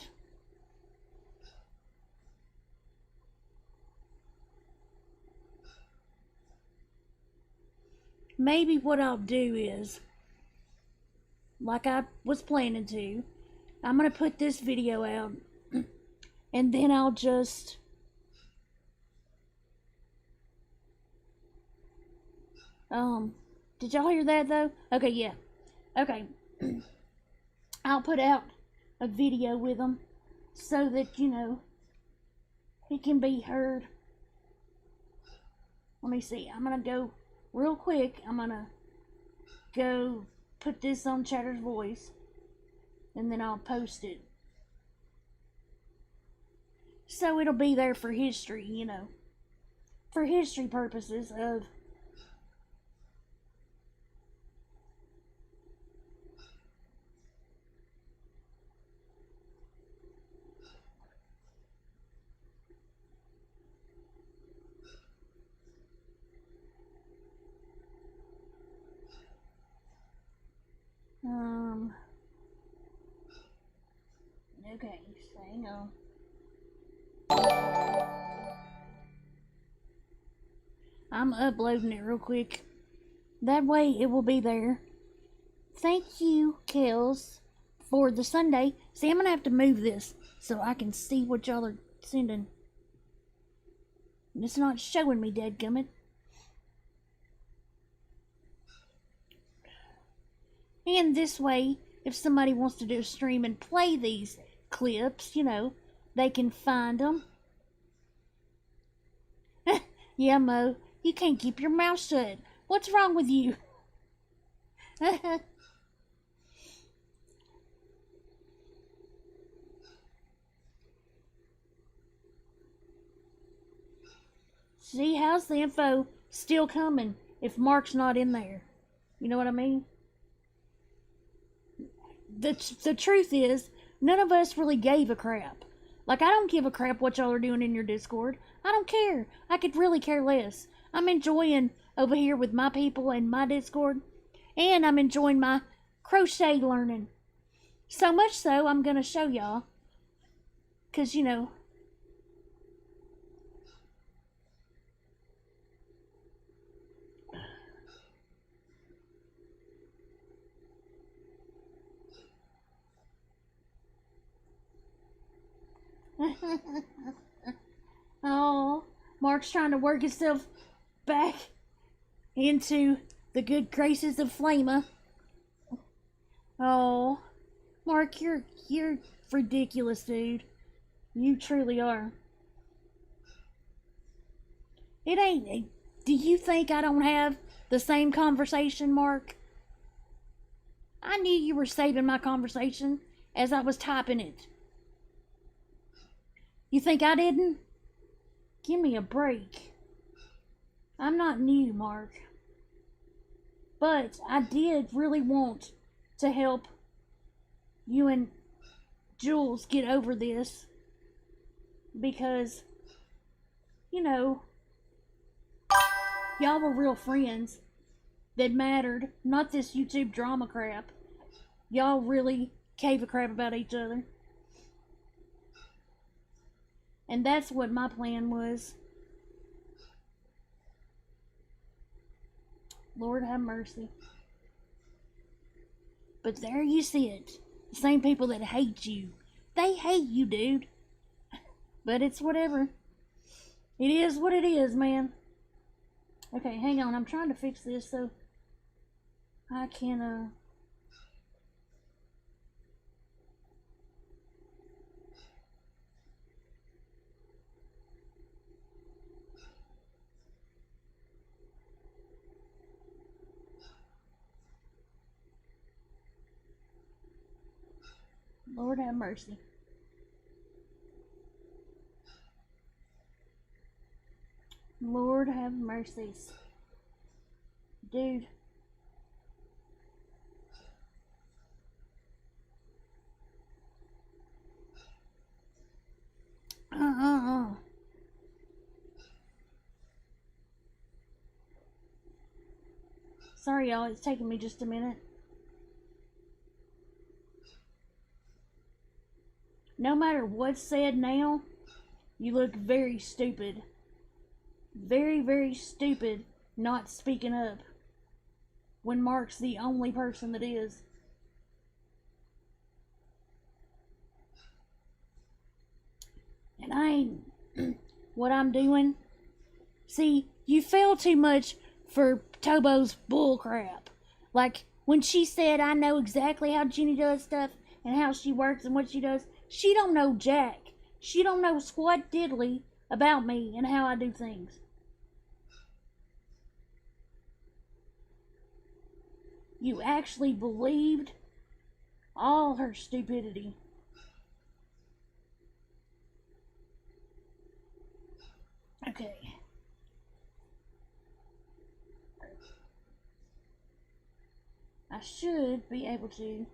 Maybe what I'll do is, like I was planning to, I'm going to put this video out, and then I'll just did y'all hear that though? Okay, yeah. Okay. I'll put out a video with them so that, you know, it can be heard. Let me see. I'm going to go real quick. I'm going to go put this on Chatter's Voice and then I'll post it. So it'll be there for history, you know. For history purposes of okay, so hang on. I'm uploading it real quick. That way it will be there. Thank you, Kels, for the Sunday. See, I'm gonna have to move this so I can see what y'all are sending. It's not showing me, dadgummit. And this way, if somebody wants to do a stream and play these clips, you know, they can find them. Yeah, Mo, you can't keep your mouth shut. What's wrong with you? See, how's the info still coming if Mark's not in there? You know what I mean? The truth is, none of us really gave a crap. Like, I don't give a crap what y'all are doing in your Discord. I don't care. I could really care less. I'm enjoying over here with my people and my Discord. And I'm enjoying my crochet learning. So much so, I'm going to show y'all. Because, you know. Oh, Mark's trying to work himself back into the good graces of Flama. Oh, Mark, you're ridiculous, dude. You truly are. It ain't. Do you think I don't have the same conversation, Mark? I knew you were saving my conversation as I was typing it. You think I didn't? Give me a break. I'm not new, Mark. But I did really want to help you and Jules get over this. Because, you know, y'all were real friends that mattered. Not this YouTube drama crap. Y'all really gave a crap about each other. And that's what my plan was. Lord have mercy. But there you see it. The same people that hate you They hate you, dude. But it's whatever. It is what it is, man. Okay, hang on. I'm trying to fix this so I can, Lord have mercy. Lord have mercies. Dude. Sorry, y'all. It's taking me just a minute. No matter what's said now, you look very stupid. Very, very stupid not speaking up when Mark's the only person that is. And I ain't what I'm doing. See, you fell too much for Tobo's bullcrap. Like, when she said, I know exactly how Jenny does stuff and how she works and what she does, she don't know jack. She don't know squat diddly about me and how I do things. You actually believed all her stupidity. Okay. I should be able to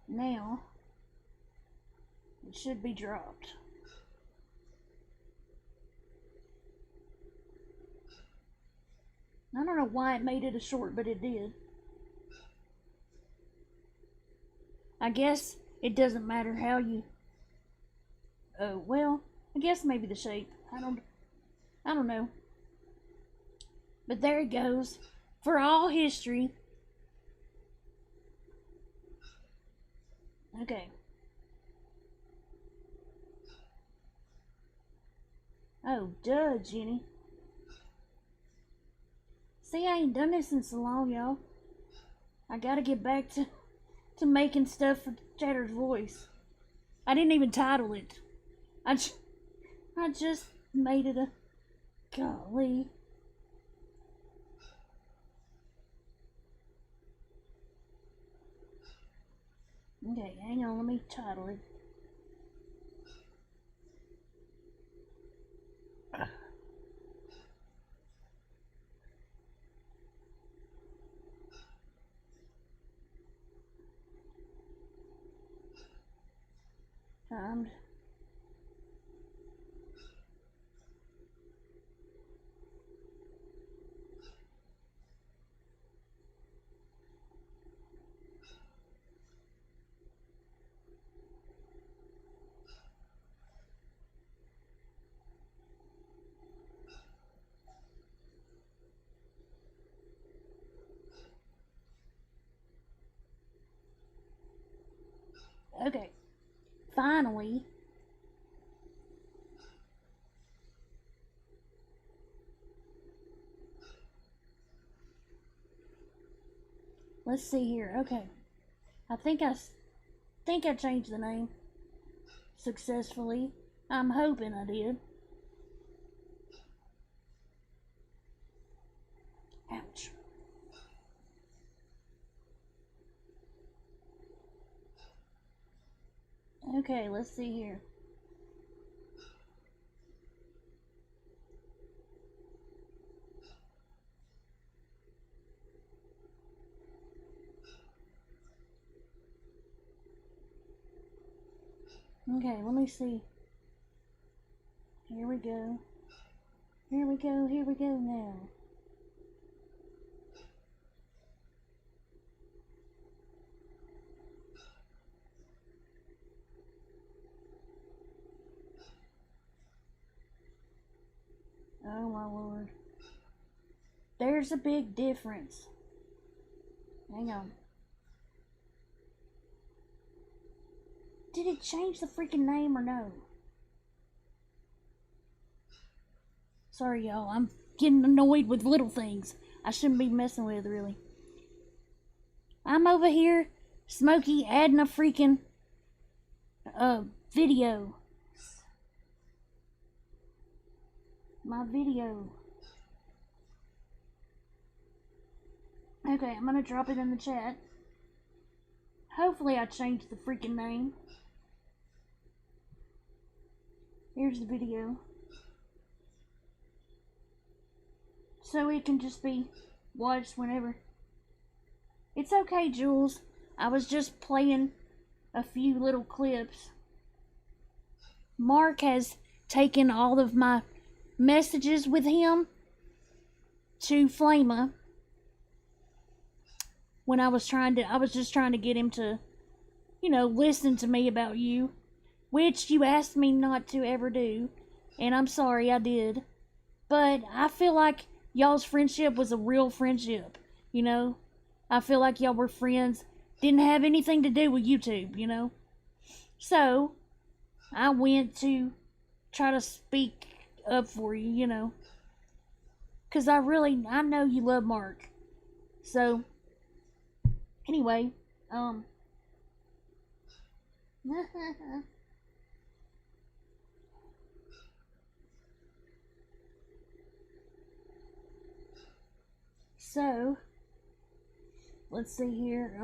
now. It should be dropped. I don't know why it made it a short, but it did. I guess it doesn't matter how you... well, I guess maybe the shape. I don't know. But there it goes. For all history. Okay. Oh, duh, Jenny. See, I ain't done this in so long, y'all. I gotta get back to making stuff for Chatter's voice. I didn't even title it. I just made it a... Golly. Okay, hang on, let me title it. Timed. Okay. Finally. Let's see here. Okay. I think I changed the name successfully. I'm hoping I did. Ouch. Okay, let's see here. Okay, let me see. Here we go. Here we go, here we go now. Oh my lord. There's a big difference. Hang on. Did it change the freaking name or no? Sorry, y'all. I'm getting annoyed with little things I shouldn't be messing with, really. I'm over here, Smokey, adding a freaking video. My video. Okay, I'm gonna drop it in the chat. Hopefully I changed the freaking name. Here's the video. So it can just be watched whenever. It's okay, Jules. I was just playing a few little clips. Mark has taken all of my messages with him to Flama when I was just trying to get him to, listen to me about you, which you asked me not to ever do, and I'm sorry I did. But I feel like y'all's friendship was a real friendship, I feel like y'all were friends, didn't have anything to do with YouTube, So, I went to try to speak up for you, because I know you love Mark. So, anyway, so, let's see here,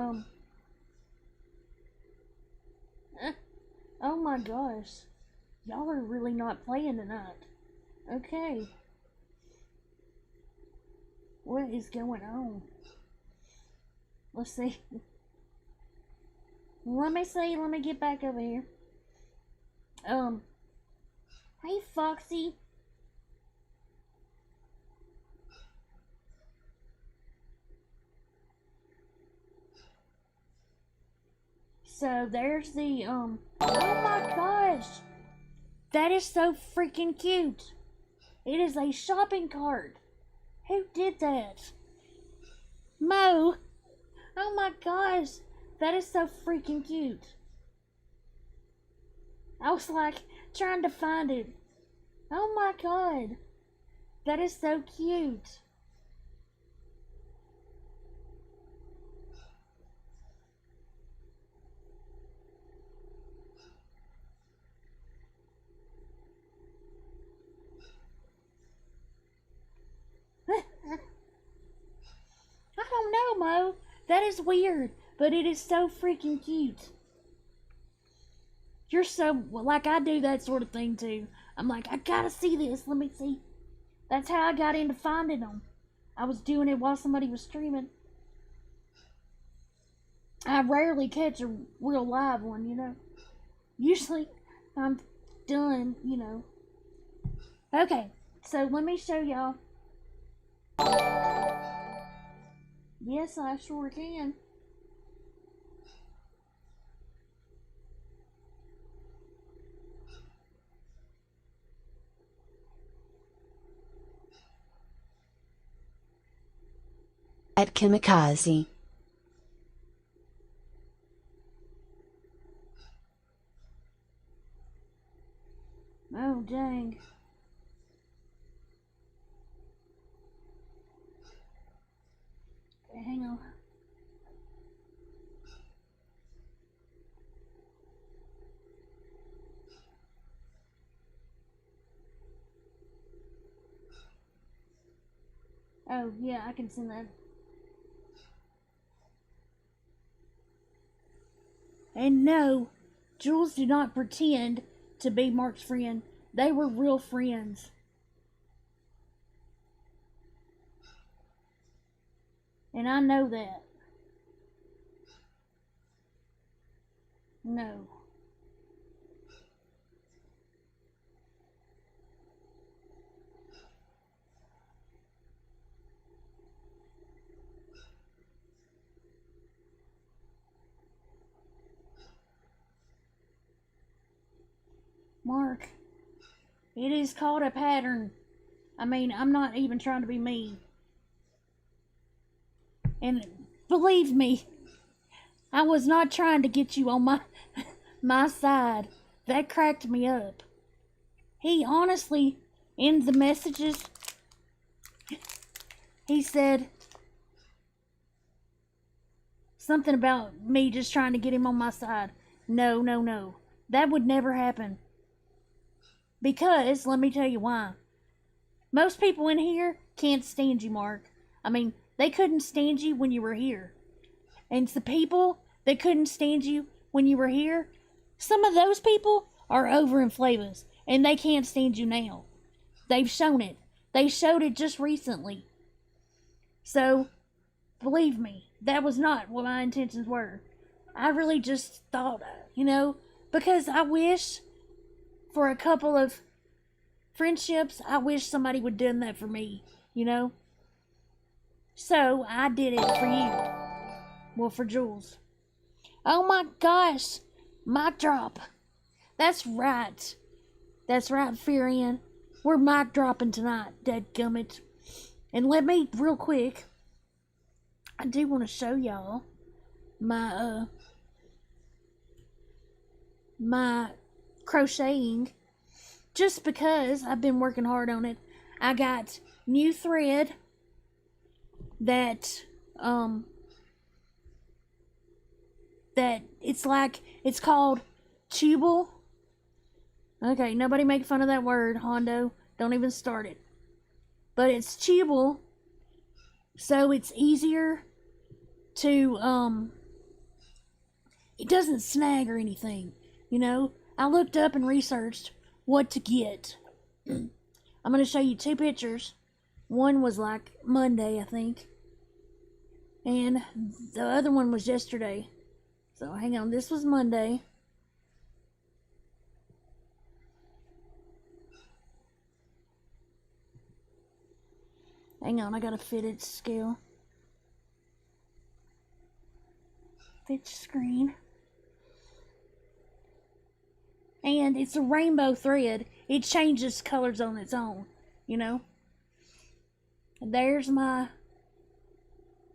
oh my gosh, y'all are really not playing tonight. Okay. What is going on? Let's see. Let me get back over here. Hey Foxy. So there's the, oh my gosh. That is so freaking cute. It is a shopping cart. Who did that? Mo. Oh my gosh. That is so freaking cute. I was like trying to find it. Oh my god. That is so cute. I don't know, Mo. That is weird, but it is so freaking cute. You're so, like, I do that sort of thing too. I'm like, I gotta see this. Let me see. That's how I got into finding them. I was doing it while somebody was streaming. I rarely catch a real live one, Usually, I'm done, Okay, so let me show y'all. Yes, I sure can. At Kamikaze. Oh, dang. Okay, hang on. Oh, yeah, I can send that. And no, Jules did not pretend to be Mark's friend. They were real friends. And I know that. No. Mark, it is called a pattern. I mean, I'm not even trying to be mean. And believe me, I was not trying to get you on my side. That cracked me up. He honestly, in the messages, he said something about me just trying to get him on my side. No, no, no. That would never happen. Because, let me tell you why. Most people in here can't stand you, Mark. I mean, they couldn't stand you when you were here. And it's the people that couldn't stand you when you were here, some of those people are over in flavors, and they can't stand you now. They've shown it. They showed it just recently. So, believe me, that was not what my intentions were. I really just thought, because I wish for a couple of friendships, I wish somebody would have done that for me, So, I did it for you. Well, for Jules. Oh my gosh! Mic drop. That's right. That's right, Furian. We're mic dropping tonight, dadgummit. And let me, real quick, I do want to show y'all my, my crocheting. Just because I've been working hard on it. I got new thread that it's called tubal. Okay, nobody make fun of that word, Hondo. Don't even start it. But it's tubal, so it's easier to, it doesn't snag or anything, I looked up and researched what to get. I'm going to show you two pictures. One was like Monday, I think. And the other one was yesterday. So hang on, this was Monday. Hang on, I gotta fit it scale. Fit screen. And it's a rainbow thread. It changes colors on its own, And there's my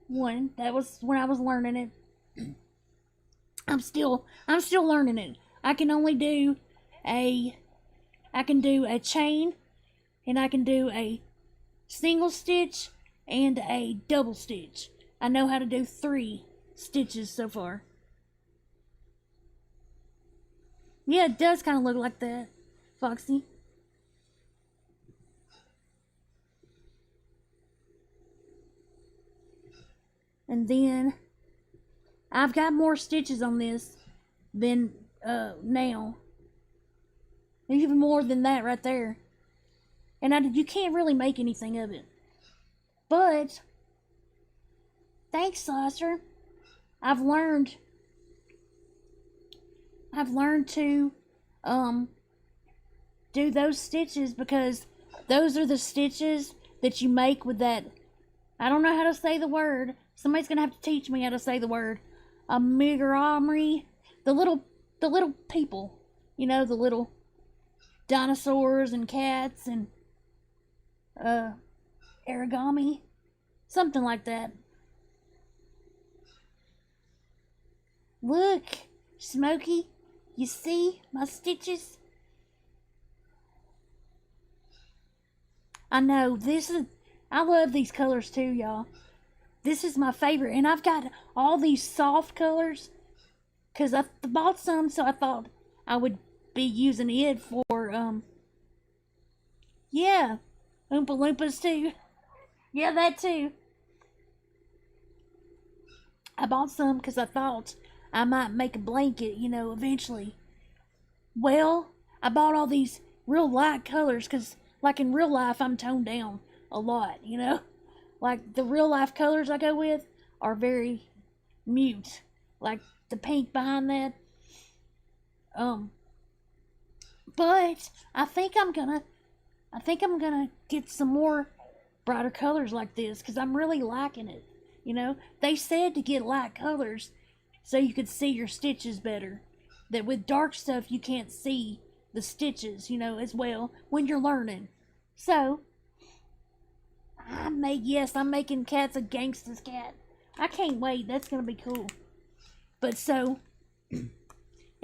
one. That was when I was learning it. I'm still learning it. I can do a chain, and I can do a single stitch and a double stitch. I know how to do 3 stitches so far. Yeah, it does kind of look like that, Foxy. And then I've got more stitches on this than now. Even more than that right there. And you can't really make anything of it. But thanks, Saucer. I've learned to do those stitches because those are the stitches that you make with that. I don't know how to say the word. Somebody's gonna have to teach me how to say the word. Amigurumi. The little people. The little dinosaurs and cats and origami. Something like that. Look, Smokey. You see my stitches? I know, I love these colors too, y'all. This is my favorite, and I've got all these soft colors, because I bought some, so I thought I would be using it for, yeah, Oompa Loompas too. Yeah, that too. I bought some because I thought I might make a blanket, eventually. Well, I bought all these real light colors because, like in real life, I'm toned down a lot, Like, the real life colors I go with are very mute. Like, the pink behind that. But I think I'm gonna get some more brighter colors like this because I'm really liking it. They said to get light colors so you could see your stitches better. That with dark stuff you can't see the stitches, as well when you're learning. So I'm making Cat's a gangster's cat. I can't wait. That's gonna be cool. But so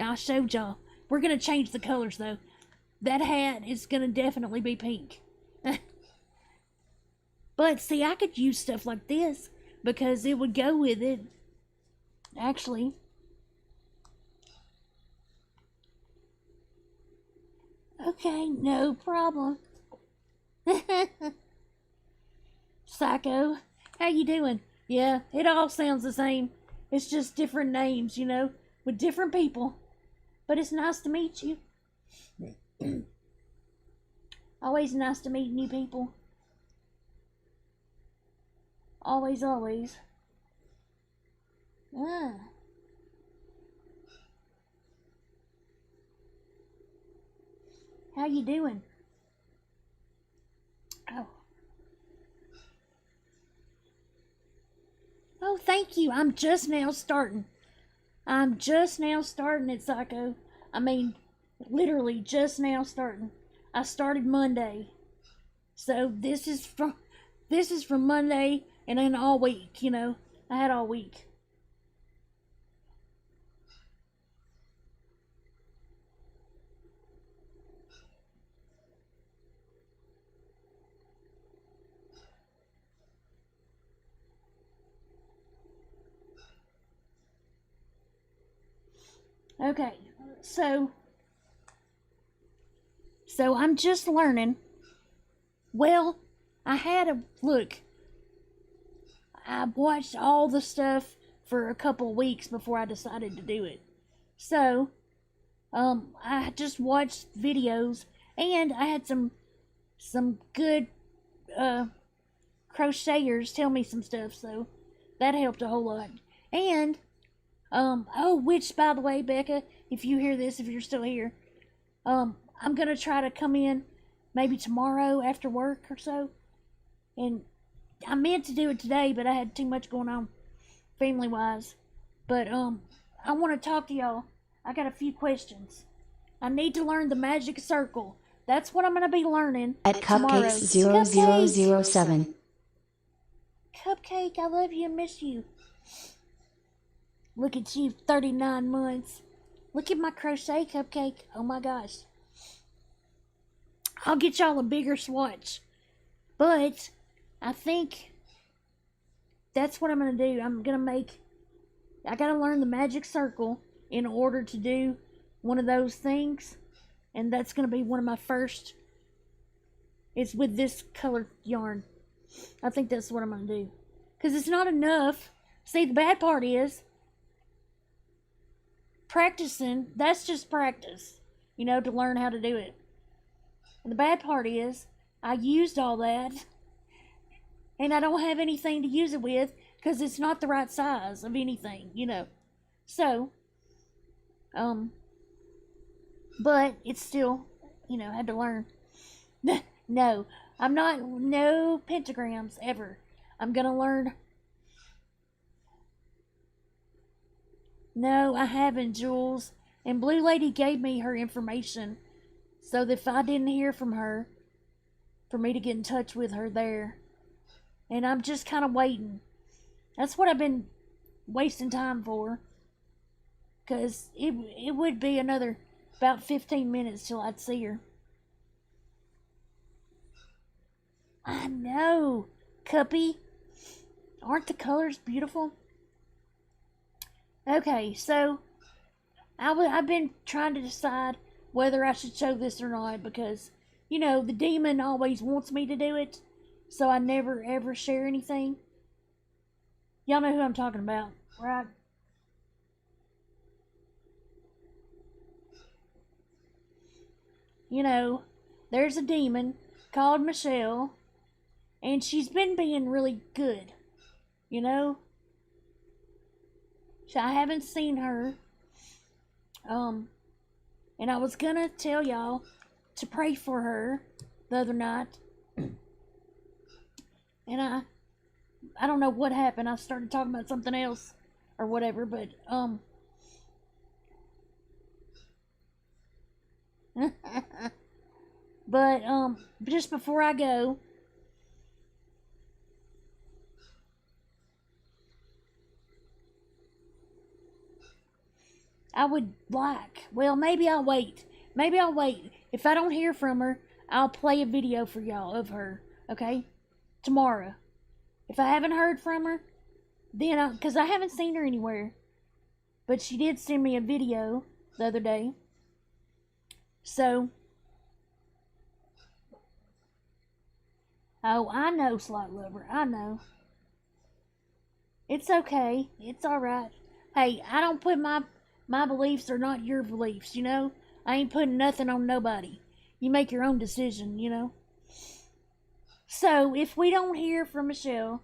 I showed y'all. We're gonna change the colors though. That hat is gonna definitely be pink. But see, I could use stuff like this because it would go with it. Actually. Okay, no problem. Psycho, how you doing? Yeah, it all sounds the same. It's just different names, you know, with different people. But it's nice to meet you. Always nice to meet new people. Always, always. Ah. How you doing? Oh. Oh, thank you. I'm just now starting. I'm just now starting at Psycho. I mean, literally just now starting. I started Monday. So this is from Monday and then all week, you know. I had all week. Okay, so I'm just learning. Well, I had a look. I watched all the stuff for a couple of weeks before I decided to do it. So, I just watched videos and I had some good crocheters tell me some stuff, so that helped a whole lot. And oh, which, by the way, Becca, if you hear this, if you're still here, I'm gonna try to come in maybe tomorrow after work or so. And I meant to do it today, but I had too much going on family-wise. But, I want to talk to y'all. I got a few questions. I need to learn the magic circle. That's what I'm gonna be learning At tomorrow. Cupcakes0007. Cupcake, I love you and miss you. Look at you, 39 months. Look at my crochet, Cupcake. Oh my gosh. I'll get y'all a bigger swatch. But I think that's what I'm going to do. I got to learn the magic circle in order to do one of those things. And that's going to be one of my first. It's with this colored yarn. I think that's what I'm going to do. Because it's not enough. See, the bad part is practicing, that's just practice, you know, to learn how to do it. And the bad part is I used all that and I don't have anything to use it with because it's not the right size of anything, you know. So, but it's still, you know, had to learn. No, I'm not, no pentagrams ever. I'm gonna learn. No, I haven't, Jules. And Blue Lady gave me her information so that if I didn't hear from her, for me to get in touch with her there. And I'm just kind of waiting. That's what I've been wasting time for. Because it would be another about 15 minutes till I'd see her. I know, Cuppy. Aren't the colors beautiful? Okay, so I've been trying to decide whether I should show this or not because, you know, the demon always wants me to do it, so I never ever share anything. Y'all know who I'm talking about, right? You know, there's a demon called Michelle, and she's been being really good, you know? I haven't seen her. And I was gonna tell y'all to pray for her the other night. And I don't know what happened. I started talking about something else or whatever, but but just before I go, I would like. Well, maybe I'll wait. Maybe I'll wait. If I don't hear from her, I'll play a video for y'all of her. Okay? Tomorrow. If I haven't heard from her, then because I haven't seen her anywhere. But she did send me a video the other day. So, oh, I know, Slot Lover. I know. It's okay. It's alright. Hey, I don't put my beliefs are not your beliefs, you know? I ain't putting nothing on nobody. You make your own decision, you know? So, if we don't hear from Michelle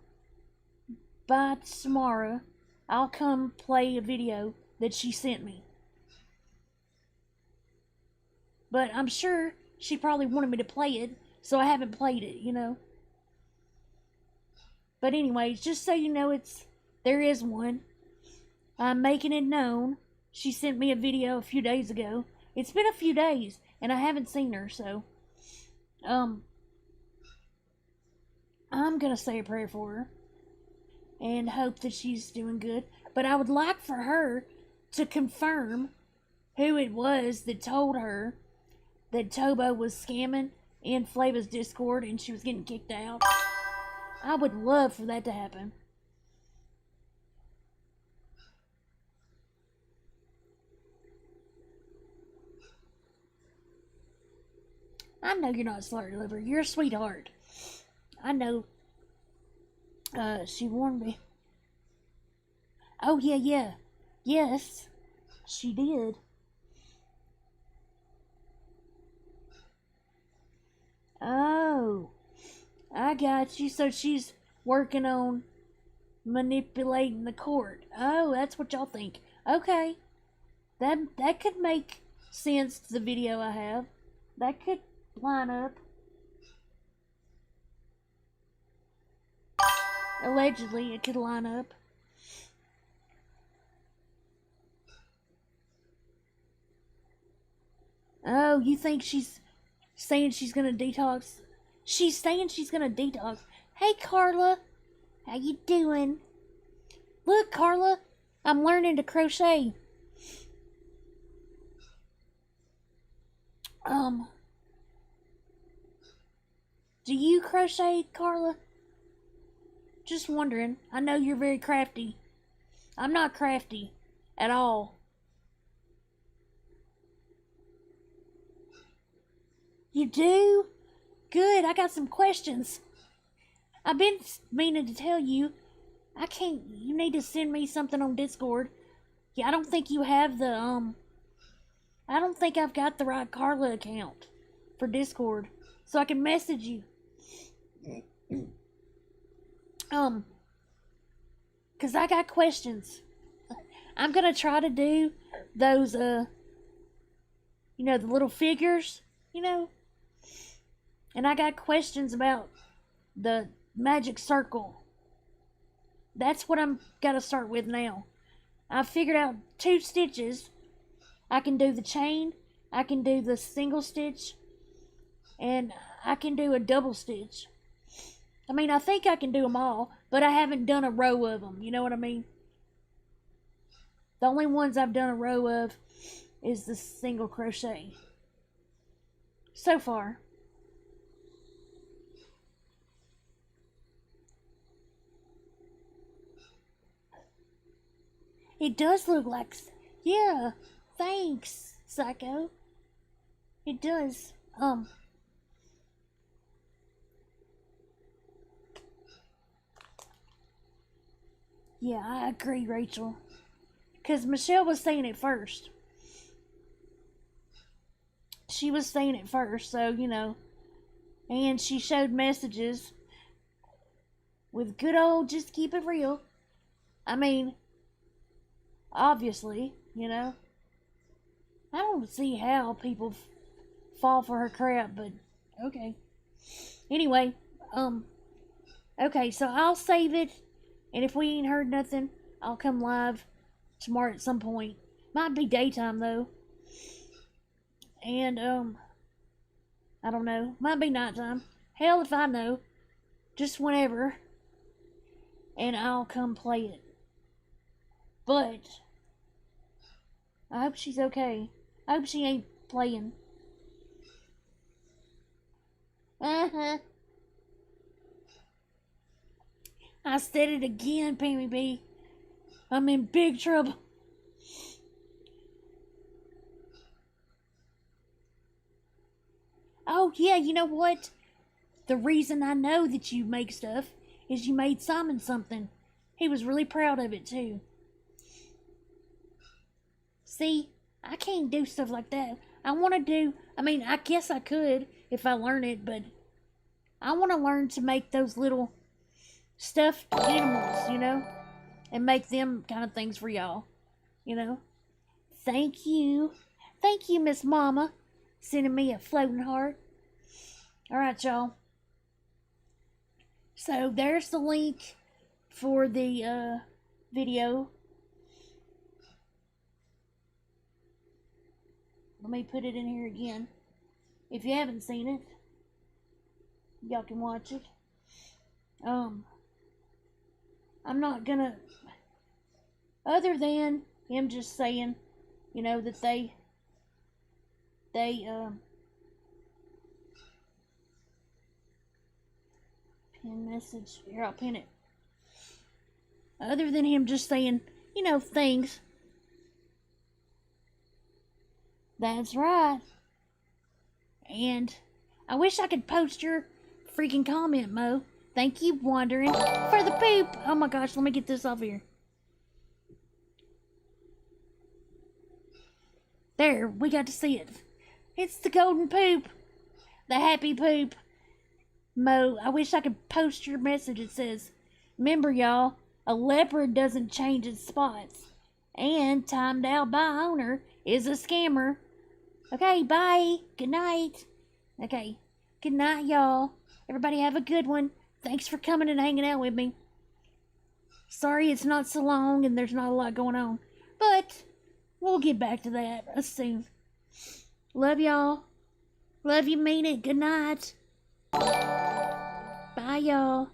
by tomorrow, I'll come play a video that she sent me. But I'm sure she probably wanted me to play it, so I haven't played it, you know? But anyways, just so you know, there is one. I'm making it known. She sent me a video a few days ago. It's been a few days, and I haven't seen her, so I'm gonna say a prayer for her and hope that she's doing good. But I would like for her to confirm who it was that told her that Tobo was scamming in Flava's Discord and she was getting kicked out. I would love for that to happen. I know you're not a Slaughter Lover. You're a sweetheart. I know. She warned me. Oh, yeah. Yes, she did. Oh, I got you. So she's working on manipulating the court. Oh, that's what y'all think. Okay. That could make sense to the video I have. That could line up. Allegedly, it could line up. Oh, you think she's saying she's gonna detox? She's saying she's gonna detox. Hey, Carla. How you doing? Look, Carla. I'm learning to crochet. Do you crochet, Carla? Just wondering. I know you're very crafty. I'm not crafty at all. You do? Good, I got some questions. I've been meaning to tell you. You need to send me something on Discord. Yeah, I don't think you have the, I don't think I've got the right Carla account for Discord. So I can message you. Cause I got questions. I'm gonna try to do those, the little figures, And I got questions about the magic circle. That's what I'm gotta start with now. I figured out 2 stitches. I can do the chain, I can do the single stitch, and I can do a double stitch. I mean, I think I can do them all, but I haven't done a row of them, you know what I mean? The only ones I've done a row of is the single crochet. So far. It does look like, yeah, thanks, Psycho. It does, yeah, I agree, Rachel. Because Michelle was saying it first. She was saying it first, so, And she showed messages with good old just keep it real. I mean, obviously, I don't see how people fall for her crap, but okay. Anyway, okay, so I'll save it. And if we ain't heard nothing, I'll come live tomorrow at some point. Might be daytime though. And I don't know. Might be nighttime. Hell if I know. Just whenever. And I'll come play it. But I hope she's okay. I hope she ain't playing. Uh-huh. I said it again, Pammy B. I'm in big trouble. Oh, yeah, you know what? The reason I know that you make stuff is you made Simon something. He was really proud of it, too. See, I can't do stuff like that. I guess I could if I learn it, but I want to learn to make those little stuffed animals, you know, and make them kind of things for y'all, you know. Thank you, Miss Mama, sending me a floating heart. All right, y'all. So there's the link for the video. Let me put it in here again. If you haven't seen it, y'all can watch it. I'm not gonna, other than him just saying, you know, that they pin message. Here, I'll pin it. Other than him just saying, you know, things. That's right. And I wish I could post your freaking comment, Mo. Thank you, Wandering, for the poop. Oh my gosh, let me get this off here. There, we got to see it. It's the golden poop. The happy poop. Mo, I wish I could post your message. It says, remember, y'all, a leopard doesn't change its spots. And timed out by owner is a scammer. Okay, bye. Good night. Okay, good night, y'all. Everybody have a good one. Thanks for coming and hanging out with me. Sorry it's not so long and there's not a lot going on. But we'll get back to that soon. Love y'all. Love you, mean it. Good night. Bye, y'all.